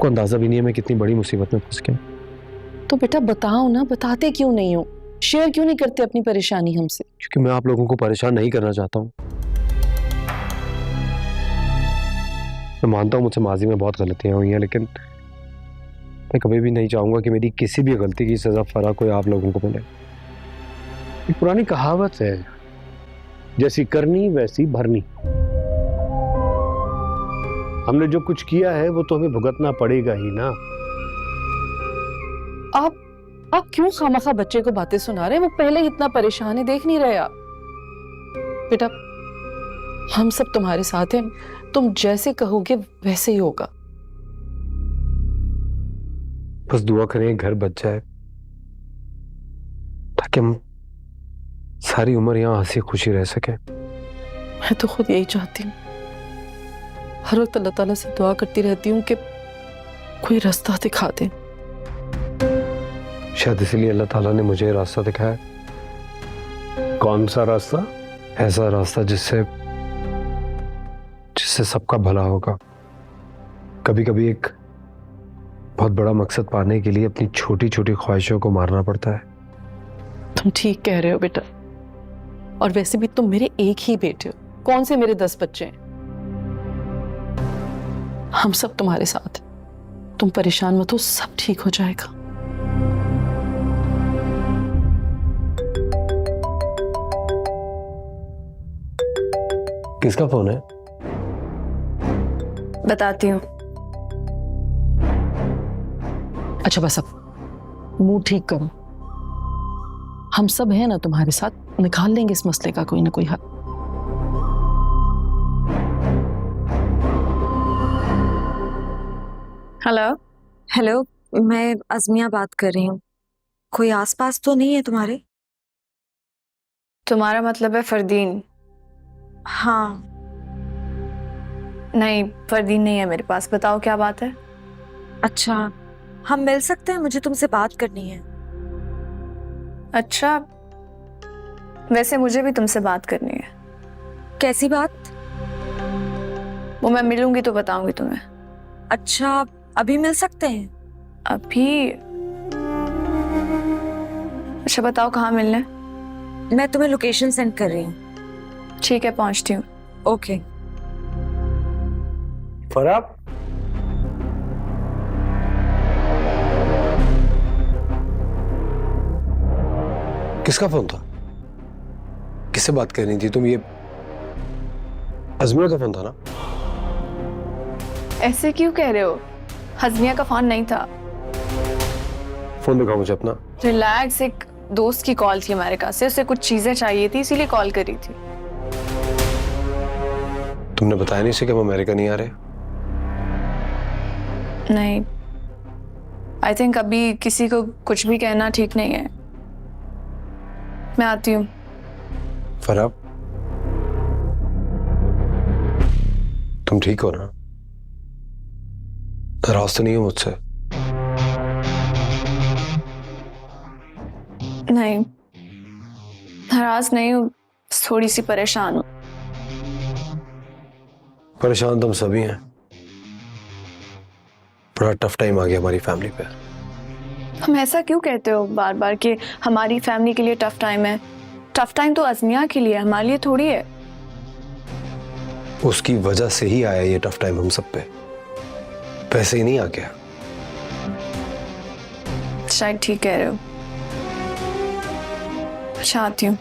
को अंदाजा भी नहीं है मैं कितनी बड़ी मुसीबत में फंस गया। तो बेटा बताओ ना, बताते क्यों नहीं हो? शेयर क्यों नहीं करते अपनी परेशानी हमसे? क्योंकि मैं आप लोगों को परेशान नहीं करना चाहता हूँ। मैं मानता हूँ मुझसे माजी में बहुत गलतियां हुई हैं, लेकिन मैं कभी भी नहीं चाहूंगा कि मेरी किसी भी गलती की सजा फराह कोई आप लोगों को मिले। एक पुरानी कहावत है, जैसी करनी वैसी भरनी। हमने जो कुछ किया है वो तो हमें भुगतना पड़ेगा ही ना। आप क्यों खामखा बच्चे को बातें सुना रहे हैं? वो पहले ही इतना परेशान है, देख नहीं रहे आप? बेटा, हम सब तुम्हारे साथ हैं, तुम जैसे कहोगे वैसे ही होगा। बस दुआ करें घर बच जाए, ताकि हम सारी उम्र यहाँ हंसी खुशी रह सके। मैं तो खुद यही चाहती हूँ। हर वक्त अल्लाह ताला से दुआ करती रहती हूँ कि कोई रास्ता दिखा दे। शायद इसलिए अल्लाह ताला ने मुझे रास्ता दिखाया। कौन सा रास्ता? ऐसा रास्ता जिससे सबका भला होगा। कभी कभी एक बहुत बड़ा मकसद पाने के लिए अपनी छोटी छोटी ख्वाहिशों को मारना पड़ता है। तुम ठीक कह रहे हो बेटा, और वैसे भी तुम मेरे एक ही बेटे हो, कौन से मेरे 10 बच्चे हैं? हम सब तुम्हारे साथ हैं, तुम परेशान मत हो, सब ठीक हो जाएगा। किसका फोन है? बताती हूँ। अच्छा बस अब मुंह ठीक करो, हम सब हैं ना तुम्हारे साथ, निकाल लेंगे इस मसले का कोई ना कोई हल। हेलो हेलो, मैं अज़मिया बात कर रही हूँ। कोई आसपास तो नहीं है तुम्हारे? तुम्हारा मतलब है फरदीन? हाँ। नहीं, फरदीन नहीं है मेरे पास। बताओ क्या बात है? अच्छा, हम मिल सकते हैं? मुझे तुमसे बात करनी है। अच्छा, वैसे मुझे भी तुमसे बात करनी है। कैसी बात? वो मैं मिलूंगी तो बताऊंगी तुम्हें। अच्छा, अभी मिल सकते हैं? अभी? अच्छा बताओ कहाँ मिलना है? मैं तुम्हें लोकेशन सेंड कर रही हूँ। ठीक है, पहुंचती हूँ। ओके। फराह, किसका फोन था? किससे बात करनी थी तुम? ये अज़मिया का फोन था ना? ऐसे क्यों कह रहे हो? हज़मिया का फोन नहीं था। फोन दिखाओ मुझे अपना। रिलैक्स, एक दोस्त की कॉल थी अमेरिका से, उसे कुछ चीजें चाहिए थी इसीलिए कॉल करी थी। तुमने बताया नहीं उसे कि हम अमेरिका नहीं आ रहे? नहीं, आई थिंक अभी किसी को कुछ भी कहना ठीक नहीं है। मैं आती हूँ। फराब, तुम ठीक हो ना? नाराज तो नहीं हो मुझसे? नहीं, नाराज नहीं हूँ, थोड़ी सी परेशान हूँ। परेशान तुम सभी हैं। बड़ा टफ टाइम आ गया हमारी फैमिली पे। हम ऐसा क्यों कहते हो बार बार कि हमारी फैमिली के लिए टफ टाइम है? टफ टाइम तो अज़मिया के लिए, हमारे लिए थोड़ी है। उसकी वजह से ही आया ये टफ टाइम हम सब पे, पैसे ही नहीं आ गया। शायद ठीक कह रहे हो। अच्छा, आती हूँ।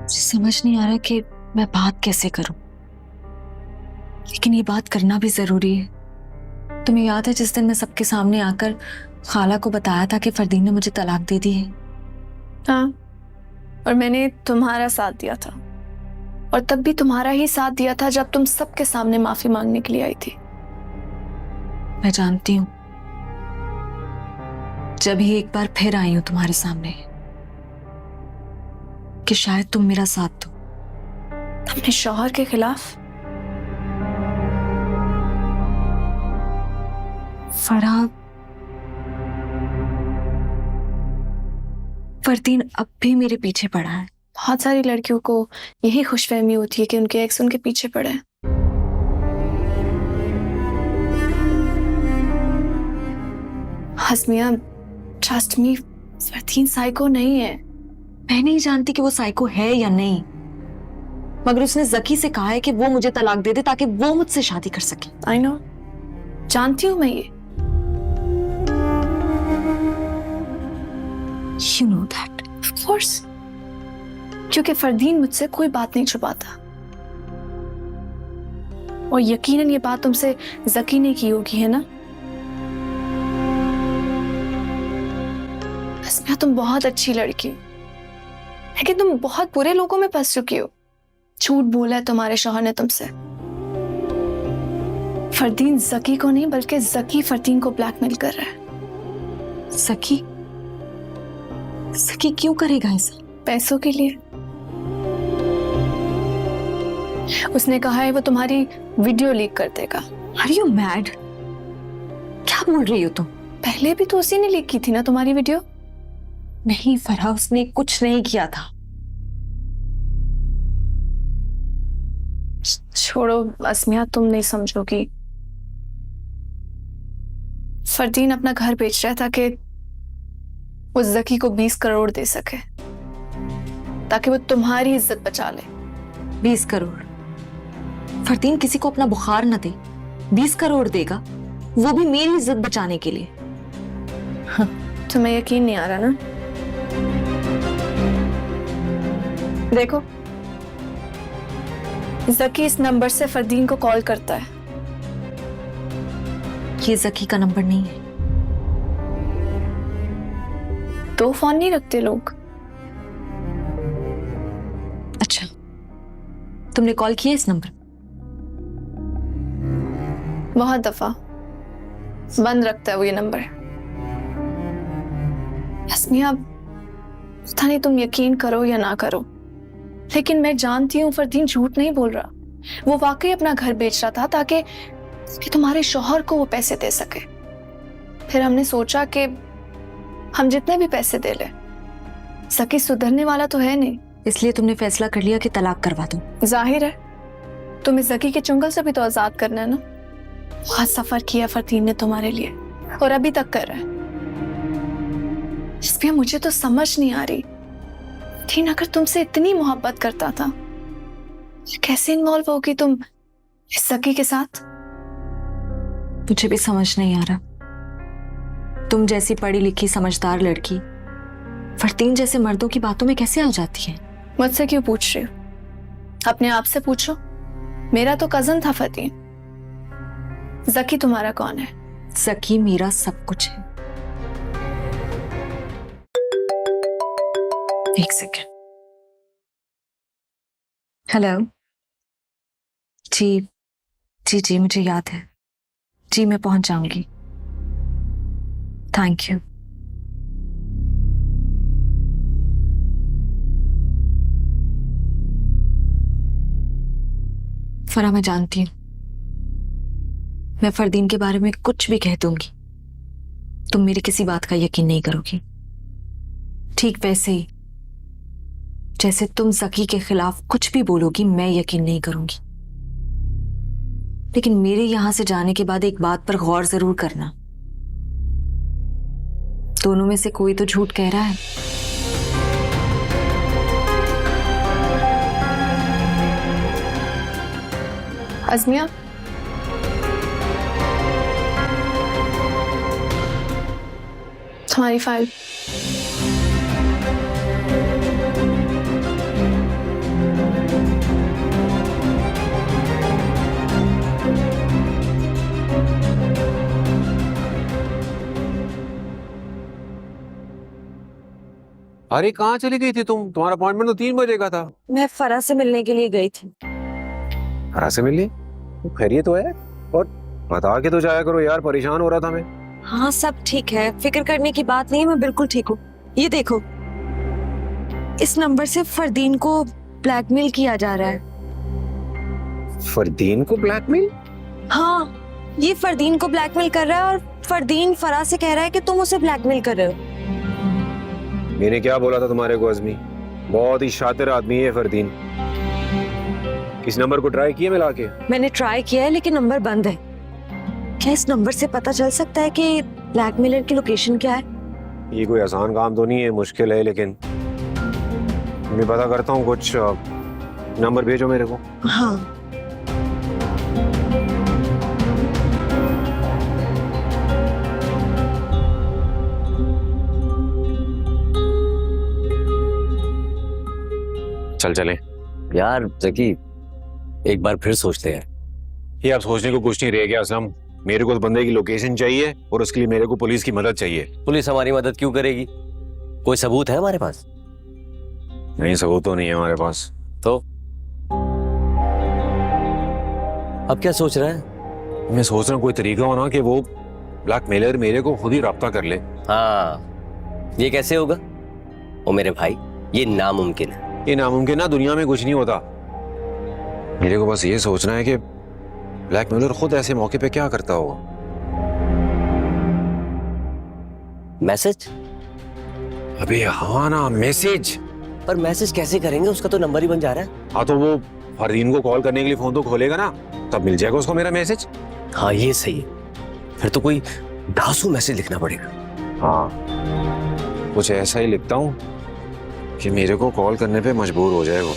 समझ नहीं आ रहा कि मैं बात कैसे करूं, लेकिन ये बात करना भी जरूरी है। तुम्हें याद है जिस दिन मैं सबके सामने आकर खाला को बताया था कि फरदीन ने मुझे तलाक दे दी है? हाँ, और मैंने तुम्हारा साथ दिया था, और तब भी तुम्हारा ही साथ दिया था जब तुम सबके सामने माफी मांगने के लिए आई थी। मैं जानती हूँ, जब ही एक बार फिर आई हूं तुम्हारे सामने कि शायद तुम मेरा साथ दो। अपने शौहर के खिलाफ? फरहाद, फरदीन अब भी मेरे पीछे पड़ा है। बहुत सारी लड़कियों को यही खुशफहमी होती है कि उनके एक्स उनके पीछे पड़े हैं। हस्मिया, ट्रस्ट मी, फरदीन साइको नहीं है। मैं नहीं जानती कि वो साइको है या नहीं, मगर उसने जकी से कहा है कि वो मुझे तलाक दे दे ताकि वो मुझसे शादी कर सके। आई नो, जानती हूं मैं ये। You know that. Of course. क्योंकि फरदीन मुझसे कोई बात नहीं छुपाता, और यकीनन ये बात तुमसे जकी ने की होगी, है ना? हस्मिया, तुम बहुत अच्छी लड़की हो, लेकिन तुम बहुत बुरे लोगों में फंस चुकी हो। झूठ बोला है तुम्हारे शौहर ने तुमसे। फरदीन जकी को नहीं, बल्कि जकी फरदीन को ब्लैकमेल कर रहा है। सकी? सकी क्यों करेगा ऐसा? पैसों के लिए। उसने कहा है वो तुम्हारी वीडियो लीक कर देगा। Are you mad? क्या बोल रही हो तुम? पहले भी तो उसी ने लीक की थी ना तुम्हारी वीडियो। नहीं फरहा, उसने कुछ नहीं किया था। छोड़ो अस्मिया, तुम नहीं समझोगी। फरदीन अपना घर बेच रहा था कि वो जकी को 20 करोड़ दे सके, ताकि वो तुम्हारी इज्जत बचा ले। 20 करोड़? फरदीन किसी को अपना बुखार न दे, 20 करोड़ देगा, वो भी मेरी इज्जत बचाने के लिए। तुम्हें यकीन नहीं आ रहा ना? देखो, जकी इस नंबर से फरदीन को कॉल करता है। ये जकी का नंबर नहीं है। तो फोन नहीं रखते लोग। अच्छा, तुमने कॉल किया इस नंबर? बहुत दफा बंद रखता है वो ये नंबर। अस्मिया, पता नहीं तुम यकीन करो या ना करो, लेकिन मैं जानती हूँ फरदीन झूठ नहीं बोल रहा। वो वाकई अपना घर बेच रहा था ताकि तुम्हारे शौहर को वो पैसे दे सके। फिर हमने सोचा कि हम जितने भी पैसे दे ले, सकी सुधरने वाला तो है नहीं, इसलिए तुमने फैसला कर लिया कि तलाक करवा दूं। जाहिर है तुम्हें जकी के चुंगल से भी तो आजाद करना है ना। बहुत सफर किया फरदीन ने तुम्हारे लिए, और अभी तक कर रहा है। इसलिए मुझे तो समझ नहीं आ रही, फरदीन अगर तुमसे इतनी मोहब्बत करता था, कैसे इन्वॉल्व होगी तुम इस जकी के साथ? मुझे भी समझ नहीं आ रहा। तुम जैसी पढ़ी लिखी समझदार लड़की फरदीन जैसे मर्दों की बातों में कैसे आ जाती है? मुझसे क्यों पूछ रही हो? अपने आप से पूछो। मेरा तो कजन था फरदीन। जकी तुम्हारा कौन है? जकी मेरा सब कुछ है। एक सेकंड। हेलो। जी जी जी, मुझे याद है जी, मैं पहुंच जाऊंगी। Thank you. फरा, मैं जानती हूँ मैं फरदीन के बारे में कुछ भी कह दूंगी, तुम मेरी किसी बात का यकीन नहीं करोगी। ठीक वैसे ही जैसे तुम जकी के खिलाफ कुछ भी बोलोगी, मैं यकीन नहीं करूंगी। लेकिन मेरे यहां से जाने के बाद एक बात पर गौर जरूर करना, दोनों में से कोई तो झूठ कह रहा है। अज़मिया, तुम्हारी फाइल। अरे कहाँ चली गई थी तुम? तुम्हारा अपॉइंटमेंट तो 3 बजे का था। मैं फरा से मिलने के लिए गई थी। फरा से मिलने? खैरियत तो है? और बता के तो जाया करो यार, परेशान हो रहा था मैं। हाँ सब ठीक है, फिक्र करने की बात नहीं है, मैं बिल्कुल ठीक हूँ। ये देखो, इस नंबर से फरदीन को ब्लैकमेल किया जा रहा है। फरदीन को ब्लैकमेल? हाँ, ये फरदीन को ब्लैकमेल कर रहा है और फरदीन फरा से कह रहा है कि तुम उसे ब्लैकमेल कर रहे हो। मैंने क्या बोला था तुम्हारे को अज़मी? बहुत ही शातिर आदमी है फरदीन। इस नंबर को ट्राई किया मिला के? मैंने ट्राई किया है लेकिन नंबर बंद है। क्या इस नंबर से पता चल सकता है कि ब्लैकमेलर की लोकेशन क्या है? ये कोई आसान काम तो नहीं है, मुश्किल है, लेकिन मैं पता करता हूँ। कुछ नंबर भेजो मेरे को। हाँ। चल चलें। यार जकी, एक बार फिर सोचते हैं। ये अब सोचने को कुछ नहीं रह गया असलम। मेरे को उस बंदे की लोकेशन चाहिए और उसके लिए मेरे को पुलिस की मदद चाहिए। पुलिस हमारी मदद क्यों करेगी? कोई सबूत है हमारे पास? नहीं, सबूत तो नहीं है हमारे पास। तो अब क्या सोच रहा है? मैं सोच रहा हूँ कोई तरीका हो ना कि वो ब्लैकमेलर मेरे को खुद ही राब्ता कर ले। हाँ, ये कैसे होगा? ओ मेरे भाई, ये नामुमकिन है। ये नामुमकिन ना, दुनिया में कुछ नहीं होता। मेरे को बस ये सोचना है कि ब्लैकमेलर खुद ऐसे मौके पे क्या करता होगा। मैसेज? अबे हाँ ना, मैसेज। पर मैसेज कैसे करेंगे? उसका तो नंबर ही बन जा रहा है। हाँ तो वो फरदीन को कॉल करने के लिए फोन तो खोलेगा ना, तब मिल जाएगा उसको मेरा मैसेज। हाँ ये सही है। फिर तो कोई धांसू मैसेज लिखना पड़ेगा। हाँ, कुछ ऐसा ही लिखता हूँ कि मेरे को कॉल करने पे मजबूर हो जाए वो।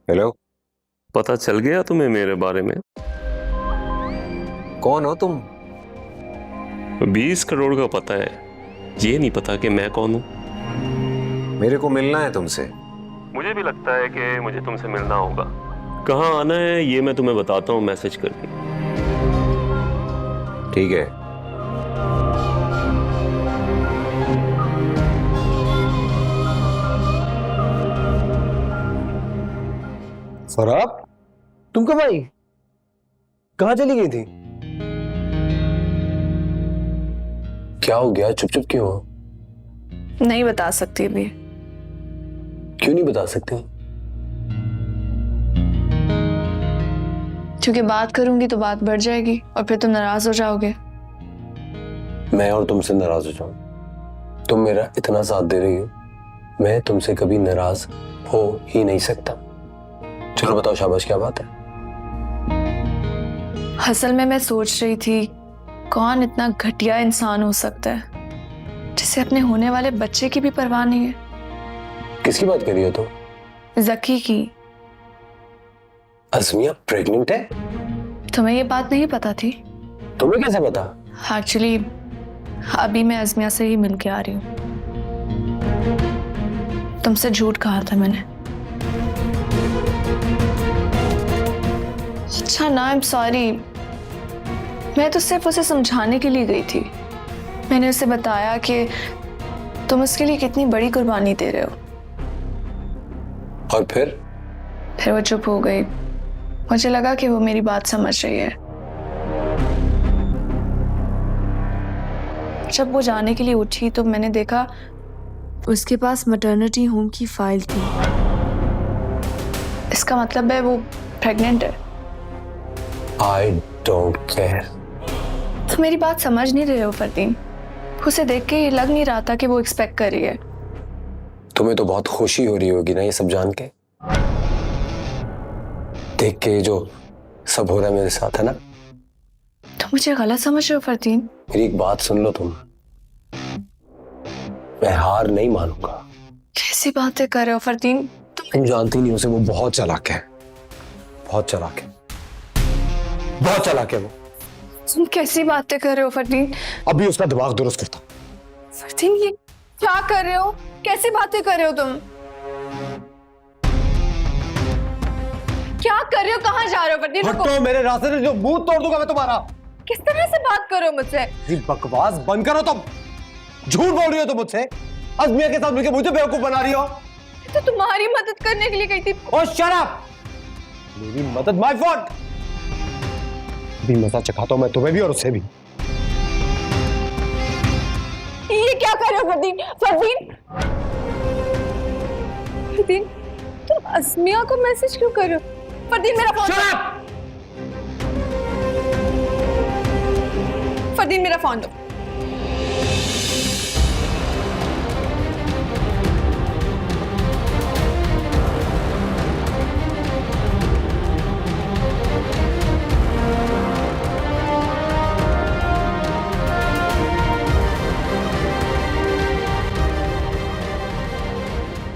हेलो, पता चल गया तुम्हें मेरे बारे में? कौन हो तुम? 20 करोड़ का पता है, ये नहीं पता कि मैं कौन हूं। मेरे को मिलना है तुमसे। मुझे भी लगता है कि मुझे तुमसे मिलना होगा। कहाँ आना है ये मैं तुम्हें बताता हूँ मैसेज करके। ठीक है। फराब, तुम कब आई? कहाँ चली गई थी? क्या हो गया? चुप चुप क्यों हो? नहीं बता सकती अभी। क्यों नहीं बता सकते? क्योंकि बात करूंगी तो बात बढ़ जाएगी और फिर तुम नाराज हो जाओगे। मैं और तुमसे नाराज हो जाऊं? तुम मेरा इतना साथ दे रही हो, मैं तुमसे कभी नाराज हो ही नहीं सकता। चलो बताओ शाबाश, क्या बात है? असल में मैं सोच रही थी, कौन इतना घटिया इंसान हो सकता है जिसे अपने होने वाले बच्चे की भी परवाह नहीं है। किसकी बात कर रही हो तुम? जकी की। अज़मिया प्रेग्नेंट है? तुम्हें ये बात नहीं पता थी? तुम्हें कैसे पता? एक्चुअली अभी मैं अज़मिया से ही मिल के आ रही हूँ। तुमसे झूठ कहा था मैंने। अच्छा ना, आई एम सॉरी। मैं तो सिर्फ उसे समझाने के लिए गई थी। मैंने उसे बताया कि तुम उसके लिए कितनी बड़ी कुर्बानी दे रहे हो। और फिर वो चुप हो गई। मुझे लगा कि वो मेरी बात समझ रही है। जब वो जाने के लिए उठी तो मैंने देखा उसके पास मैटरनिटी होम की फाइल थी। इसका मतलब है वो प्रेग्नेंट है। I don't care. तो मेरी बात समझ नहीं रहे हो फरदीन। उसे देख के ये लग नहीं रहा था कि वो एक्सपेक्ट कर रही है। तुम्हें तो बहुत खुशी हो रही होगी ना ये सब जान के, देख के जो सब हो रहा है मेरे साथ, है ना? तो मुझे गलत समझ रहे हो फरदीन? मेरी एक बात सुन लो तुम, मैं हार नहीं मानूंगा। कैसी बातें कर रहे हो फरदीन? तुम जानती नहीं उसे, वो बहुत चालाक है, बहुत चालाक है, बहुत चालाक है वो। तुम कैसी बातें कर रहे हो फरदीन? अभी उसका दिमाग दुरुस्त करता। फरदीन ये क्या कर रहे हो? कैसी बातें कर रहे हो तुम? क्या कर रहे हो? कहाँ जा रहे हो फरदीन? हटो मेरे रास्ते से, जो मुंह तोड़ दूंगा मैं तुम्हारा। किस तरह से बात कर रहे हो मुझसे? बकवास बंद करो तुम। झूठ बोल रही हो तुम मुझसे। अज़मिया के साथ मिलकर मुझे बेवकूफ बना रही हो। तो तुम्हारी मदद करने के लिए गई थी। ओह शट अप! मेरी मदद माय फॉल्ट। भी मजा चखाता हूं मैं तुम्हें भी और उसे भी। ये क्या कर रहे हो फरदीन? फरदीन, फरदीन, तुम अज़मिया को मैसेज क्यों कर रहे हो? फरदीन मेरा फोन। Shut up! फरदीन मेरा फोन दो।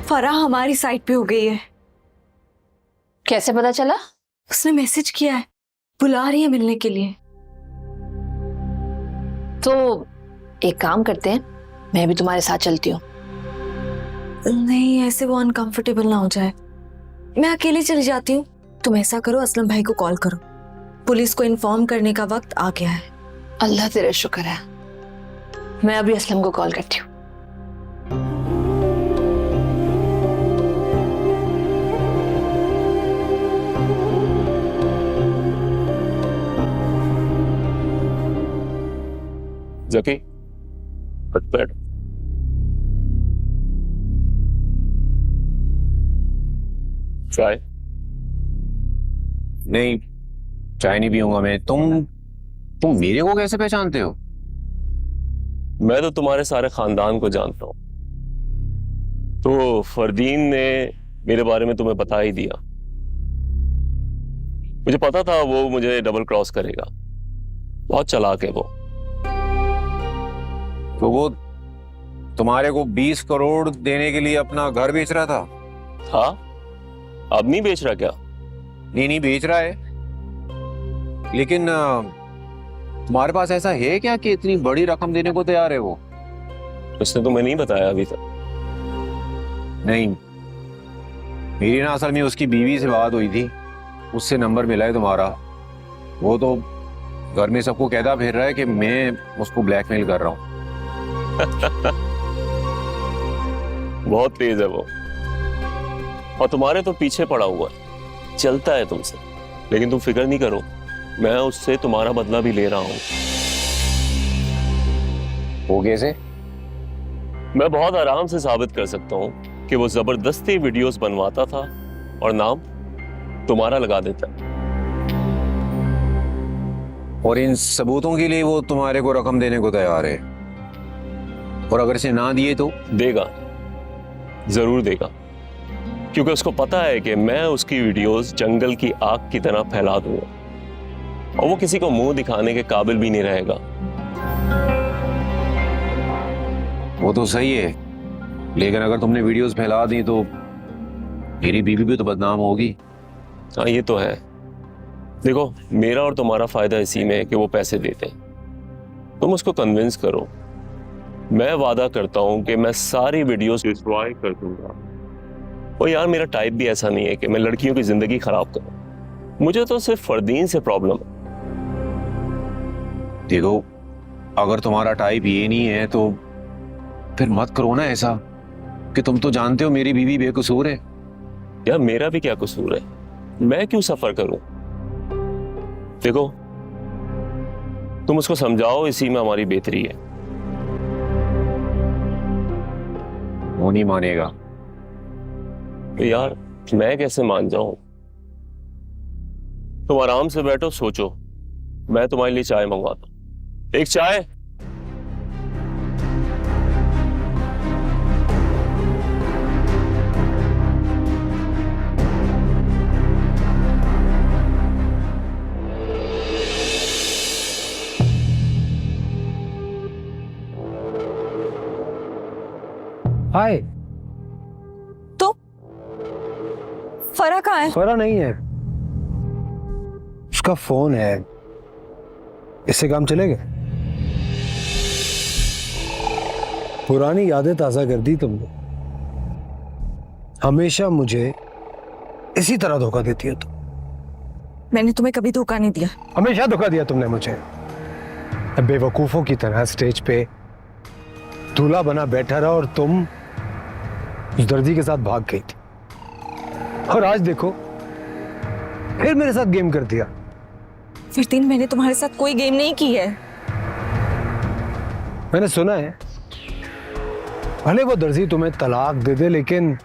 फराह हमारी साइड पे हो गई है। कैसे पता चला? उसने मैसेज किया है, बुला रही है मिलने के लिए। तो एक काम करते हैं, मैं भी तुम्हारे साथ चलती हूँ। नहीं, ऐसे वो अनकंफर्टेबल ना हो जाए। मैं अकेली चली जाती हूँ। तुम ऐसा करो, असलम भाई को कॉल करो। पुलिस को इन्फॉर्म करने का वक्त आ गया है। अल्लाह तेरा शुक्र है। मैं अभी असलम को कॉल करती हूँ। जकी, बैठ। चाय? नहीं, चाय नहीं पीऊंगा मैं। तुम मेरे को कैसे पहचानते हो? मैं तो तुम्हारे सारे खानदान को जानता हूं। तो फरदीन ने मेरे बारे में तुम्हें बता ही दिया। मुझे पता था वो मुझे डबल क्रॉस करेगा। बहुत चालाक है वो। तो वो तुम्हारे को 20 करोड़ देने के लिए अपना घर बेच रहा था? हाँ, अब नहीं बेच रहा क्या? नहीं बेच रहा है, लेकिन तुम्हारे पास ऐसा है क्या कि इतनी बड़ी रकम देने को तैयार है वो? उसने तुम्हें नहीं बताया अभी तक? नहीं, मेरी ना असल में उसकी बीवी से बात हुई थी, उससे नंबर मिला है तुम्हारा। वो तो घर में सबको कहता फिर रहा है कि मैं उसको ब्लैकमेल कर रहा हूँ। बहुत तेज है वो, और तुम्हारे तो पीछे पड़ा हुआ है, चलता है तुमसे। लेकिन तुम फिक्र नहीं करो, मैं उससे तुम्हारा बदला भी ले रहा हूं। वो कैसे? मैं बहुत आराम से साबित कर सकता हूं कि वो जबरदस्ती वीडियोस बनवाता था और नाम तुम्हारा लगा देता। और इन सबूतों के लिए वो तुम्हारे को रकम देने को तैयार है, और अगर इसे ना दिए तो? देगा, जरूर देगा, क्योंकि उसको पता है कि मैं उसकी वीडियोस जंगल की आग की तरह फैला दूंगा और वो किसी को मुंह दिखाने के काबिल भी नहीं रहेगा। वो तो सही है, लेकिन अगर तुमने वीडियोस फैला दी तो मेरी बीवी भी तो बदनाम होगी। हाँ, ये तो है। देखो, मेरा और तुम्हारा फायदा इसी में है कि वो पैसे देते हैं। तुम उसको कन्विंस करो। मैं वादा करता हूं कि मैं सारी वीडियोस डिस्ट्रॉय कर दूंगा। और यार, मेरा टाइप भी ऐसा नहीं है कि मैं लड़कियों की जिंदगी खराब करूं। मुझे तो सिर्फ फरदीन से प्रॉब्लम है। देखो, अगर तुम्हारा टाइप ये नहीं है तो फिर मत करो ना ऐसा, कि तुम तो जानते हो मेरी बीवी बेकसूर है। यार मेरा भी क्या कसूर है, मैं क्यों सफर करूं? देखो, तुम उसको समझाओ, इसी में हमारी बेहतरी है। वो नहीं मानेगा। तो यार मैं कैसे मान जाऊं? तुम आराम से बैठो, सोचो, मैं तुम्हारे लिए चाय मंगवाता हूं। एक चाय। हाय। तो फरा कहाँ है? फरा नहीं है, उसका फोन है, इससे काम चलेगा? पुरानी यादें ताजा कर दी तुमने। हमेशा मुझे इसी तरह धोखा देती हो तुम। मैंने तुम्हें कभी धोखा नहीं दिया। हमेशा धोखा दिया तुमने मुझे। बेवकूफों की तरह स्टेज पे दूल्हा बना बैठा रहा और तुम उस दर्जी के साथ भाग गई थी, और आज देखो फिर मेरे साथ गेम कर दिया। फरदीन, मैंने तुम्हारे साथ कोई गेम नहीं की है। मैंने सुना है भले वो दर्जी तुम्हें तलाक दे दे, लेकिन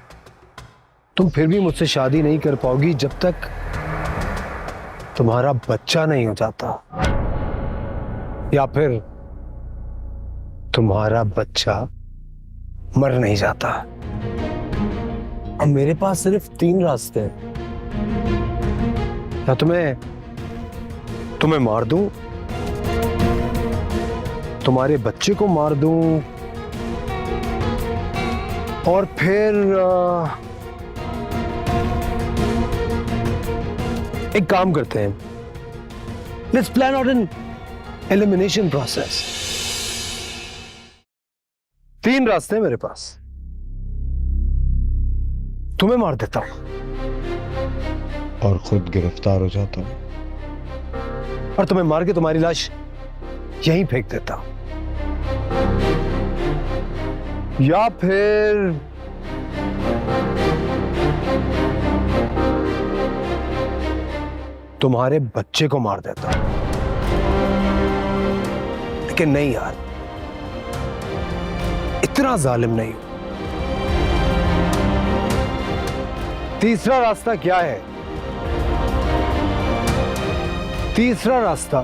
तुम फिर भी मुझसे शादी नहीं कर पाओगी जब तक तुम्हारा बच्चा नहीं हो जाता, या फिर तुम्हारा बच्चा मर नहीं जाता। अब मेरे पास सिर्फ 3 रास्ते हैं। या तुम्हें मार दूं, तुम्हारे बच्चे को मार दूं, और फिर एक काम करते हैं, let's plan out an elimination process. 3 रास्ते हैं मेरे पास। तुम्हें मार देता हूं और खुद गिरफ्तार हो जाता हूं, और तुम्हें मार के तुम्हारी लाश यहीं फेंक देता हूं, या फिर तुम्हारे बच्चे को मार देता हूं। लेकिन नहीं यार, इतना जालिम नहीं हूं। तीसरा रास्ता क्या है? तीसरा रास्ता,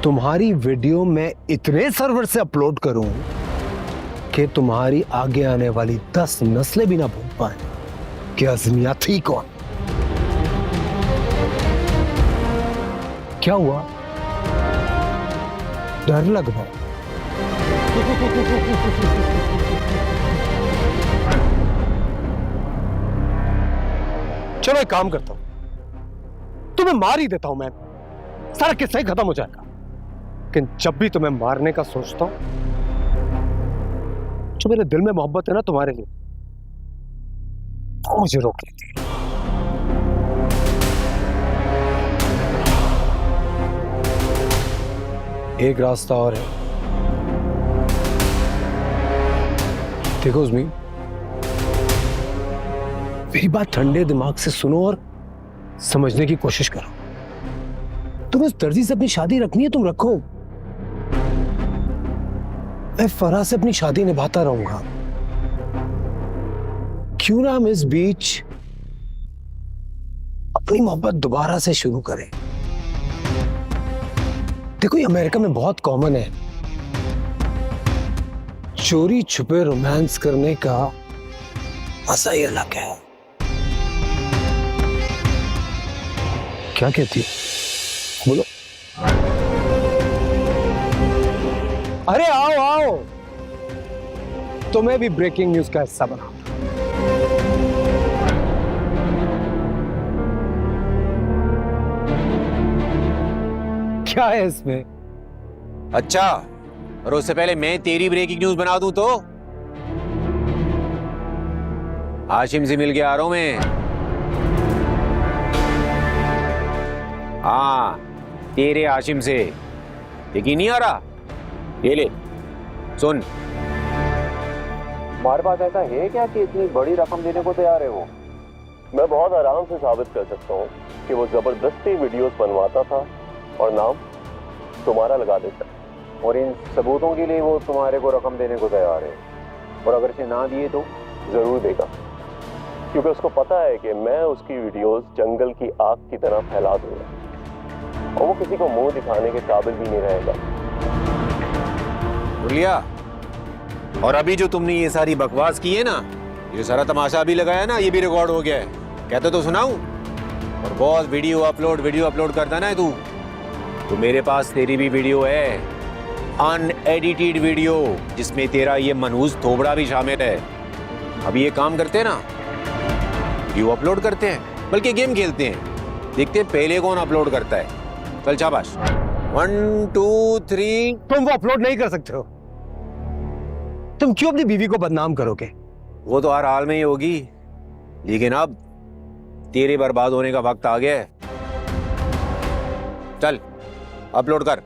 तुम्हारी वीडियो मैं इतने सर्वर से अपलोड करूं कि तुम्हारी आगे आने वाली 10 नस्लें भी ना भूल पाए कि अज़मिया थी कौन। क्या हुआ? डर लग रहा है? चलो एक काम करता हूं, तुम्हें मार ही देता हूं मैं, सारा किस्सा ही खत्म हो जाएगा। लेकिन जब भी तुम्हें मारने का सोचता हूं, जो मेरे दिल में मोहब्बत है ना तुम्हारे लिए, वो मुझे रोक लेती है। एक रास्ता और है। देखो उज़मी, मेरी बात ठंडे दिमाग से सुनो और समझने की कोशिश करो। तुम्हें उस दर्जी से अपनी शादी रखनी है, तुम रखो। मैं फरा से अपनी शादी निभाता रहूंगा। क्यों ना हम इस बीच अपनी मोहब्बत दोबारा से शुरू करें। देखो ये अमेरिका में बहुत कॉमन है, चोरी छुपे रोमांस करने का मजा ही अलग है। क्या कहती है? बोलो। अरे आओ आओ, तुम्हें भी ब्रेकिंग न्यूज का हिस्सा बना। क्या है इसमें? अच्छा, और उससे पहले मैं तेरी ब्रेकिंग न्यूज बना दूं तो? हाशिम से मिल के आ रहा हूं मैं। हाँ, तेरे हाशिम से। यकीन नहीं आ रहा? ये ले, सुन। हमारे पास ऐसा है क्या कि इतनी बड़ी रकम देने को तैयार है वो? मैं बहुत आराम से साबित कर सकता हूँ कि वो जबरदस्ती वीडियोस बनवाता था और नाम तुम्हारा लगा देता, और इन सबूतों के लिए वो तुम्हारे को रकम देने को तैयार है। और अगर इसे ना दिए तो जरूर देगा, क्योंकि उसको पता है कि मैं उसकी वीडियोस जंगल की आग की तरह फैला दूंगा और वो किसी को मुंह दिखाने के काबिल भी नहीं रहेगा। लिया। और अभी जो तुमने ये सारी बकवास की है ना, ये सारा तमाशा भी लगाया ना, ये भी रिकॉर्ड हो गया है। कहते तो सुनाऊं? और बहुत वीडियो अपलोड करता ना है तू। तो मेरे पास तेरी भी वीडियो है, अनएडिटेड वीडियो, जिसमें तेरा ये मनहूस थोबड़ा भी शामिल है। अभी ये काम करते हैं ना, वीडियो अपलोड करते हैं, बल्कि गेम खेलते हैं, देखते हैं पहले कौन अपलोड करता है। चल शाबाश, 1 2 3। तुम वो अपलोड नहीं कर सकते हो। तुम क्यों अपनी बीवी को बदनाम करोगे? वो तो हर हाल में ही होगी, लेकिन अब तेरे बर्बाद होने का वक्त आ गया है। चल अपलोड कर।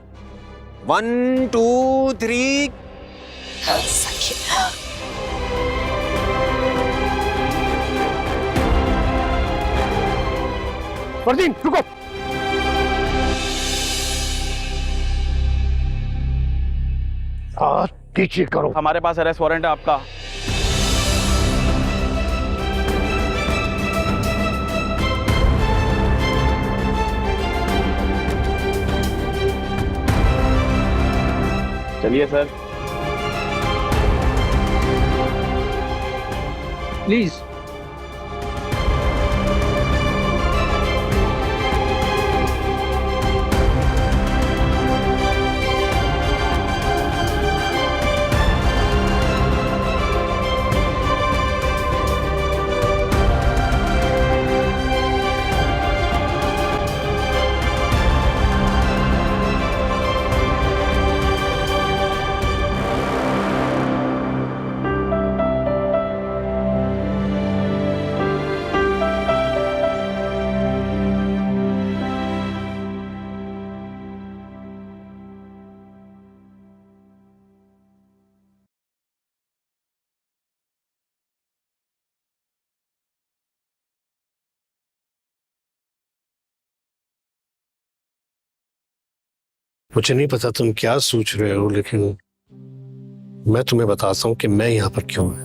1 2 3। फरदीन रुको। नीचे करो। हमारे पास अरेस्ट वारंट है आपका। चलिए सर, प्लीज। मुझे नहीं पता तुम क्या सोच रहे हो, लेकिन मैं तुम्हें बताता हूं कि मैं यहां पर क्यों हूं।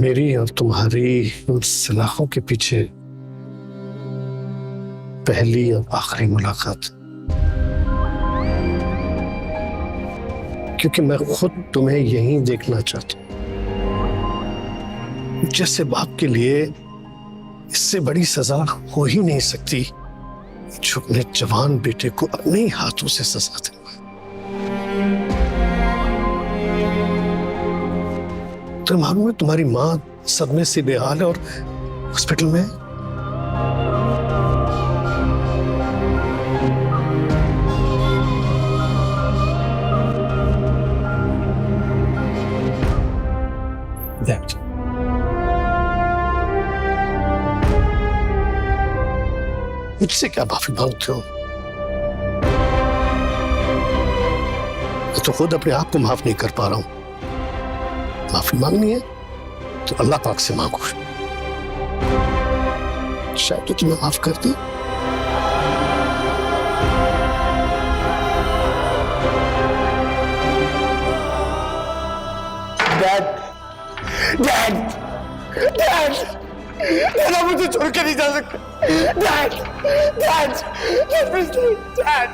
मेरी और तुम्हारी उन सलाखों के पीछे पहली और आखिरी मुलाकात, क्योंकि मैं खुद तुम्हें यहीं देखना चाहता हूं। जैसे बाप के लिए इससे बड़ी सजा हो ही नहीं सकती जो अपने जवान बेटे को अपने ही हाथों से सजा दे। तो मालूम है तुम्हारी माँ सदमे से बेहाल है और हॉस्पिटल में। That. मुझसे क्या माफी मांगते हो? मैं तो खुद अपने आप को माफ नहीं कर पा रहा हूं। माफी मांगनी है तो अल्लाह पाक से मांगो, शायद तो तुम्हें माफ कर दी। डैड, डैड, डैड, डैड, मुझे छोड़ के नहीं जा सकते। डैड, डैड, डैड,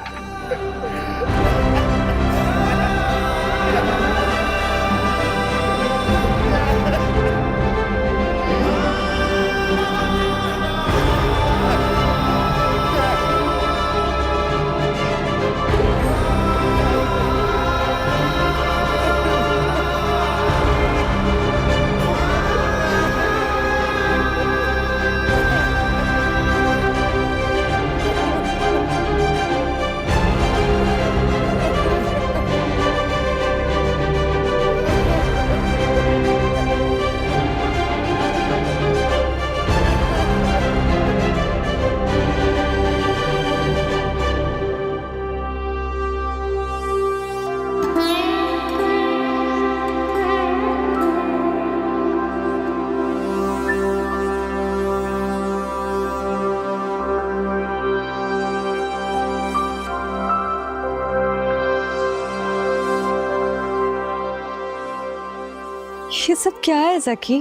ये सब क्या है ज़की?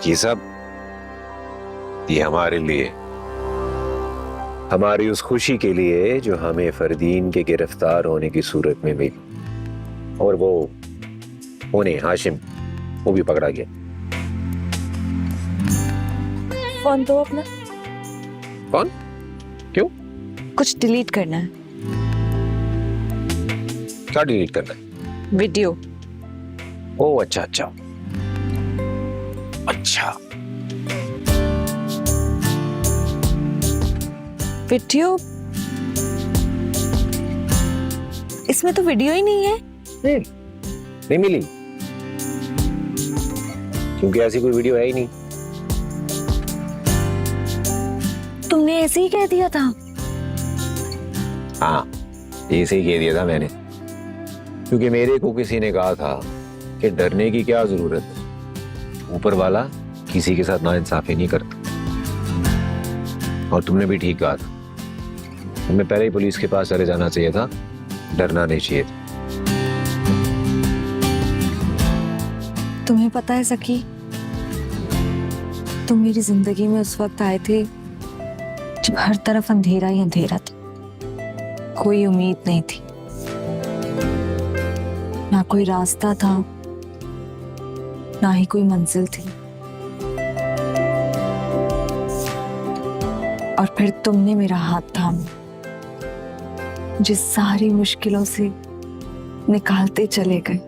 ये सब ये हमारे लिए, हमारी उस खुशी के लिए जो हमें फरदीन के गिरफ्तार होने की सूरत में मिली। और वो उन्हें हाशिम वो भी पकड़ा गया। फोन दो अपना। कौन? क्यों? कुछ डिलीट करना है। क्या डिलीट करना है? वीडियो। ओह अच्छा अच्छा अच्छा। वीडियो? इसमें तो वीडियो ही नहीं है। नहीं मिली, क्योंकि ऐसी कोई वीडियो है ही नहीं। तुमने ऐसे ही कह दिया था। हाँ, ऐसे ही कह दिया था मैंने, क्योंकि मेरे को किसी ने कहा था कि डरने की क्या जरूरत है, ऊपर वाला किसी के साथ नाइंसाफी नहीं करता। और तुमने भी ठीक कहा था, तुम्हें पहले ही पुलिस के पास चले जाना चाहिए था, डरना नहीं चाहिए था। तुम्हें पता है सखी, तुम मेरी जिंदगी में उस वक्त आए थे जब हर तरफ अंधेरा ही अंधेरा था, कोई उम्मीद नहीं थी, ना कोई रास्ता था, ना ही कोई मंजिल थी। और फिर तुमने मेरा हाथ थामा, मुझे सारी मुश्किलों से निकालते चले गए।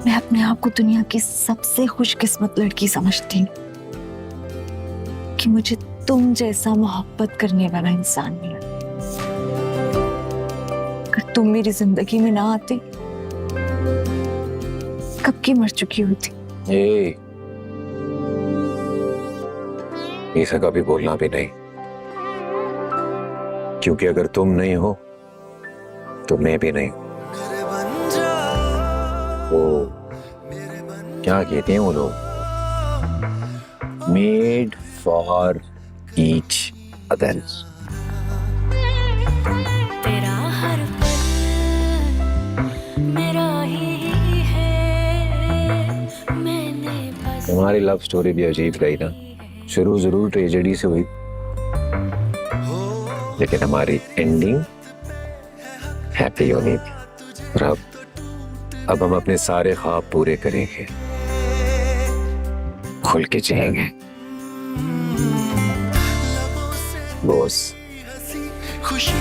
मैं अपने आप को दुनिया की सबसे खुशकिस्मत लड़की समझती हूँ कि मुझे तुम जैसा मोहब्बत करने वाला इंसान मिला। अगर तुम मेरी जिंदगी में ना आते, कब की मर चुकी होती। ऐसा कभी बोलना भी नहीं, क्योंकि अगर तुम नहीं हो तो मैं भी नहीं। वो क्या कहते हैं वो लोग, मेड फॉर ईच अदर। तेरा हर पल मेरा ही है, मैंने बस हमारी लव स्टोरी भी अजीब रही ना, शुरू जरूर ट्रेजेडी से हुई, लेकिन हमारी एंडिंग हैप्पी होनी थी। और अब हम अपने सारे ख्वाब पूरे करेंगे, खुल के जिएंगे। बॉस खुशी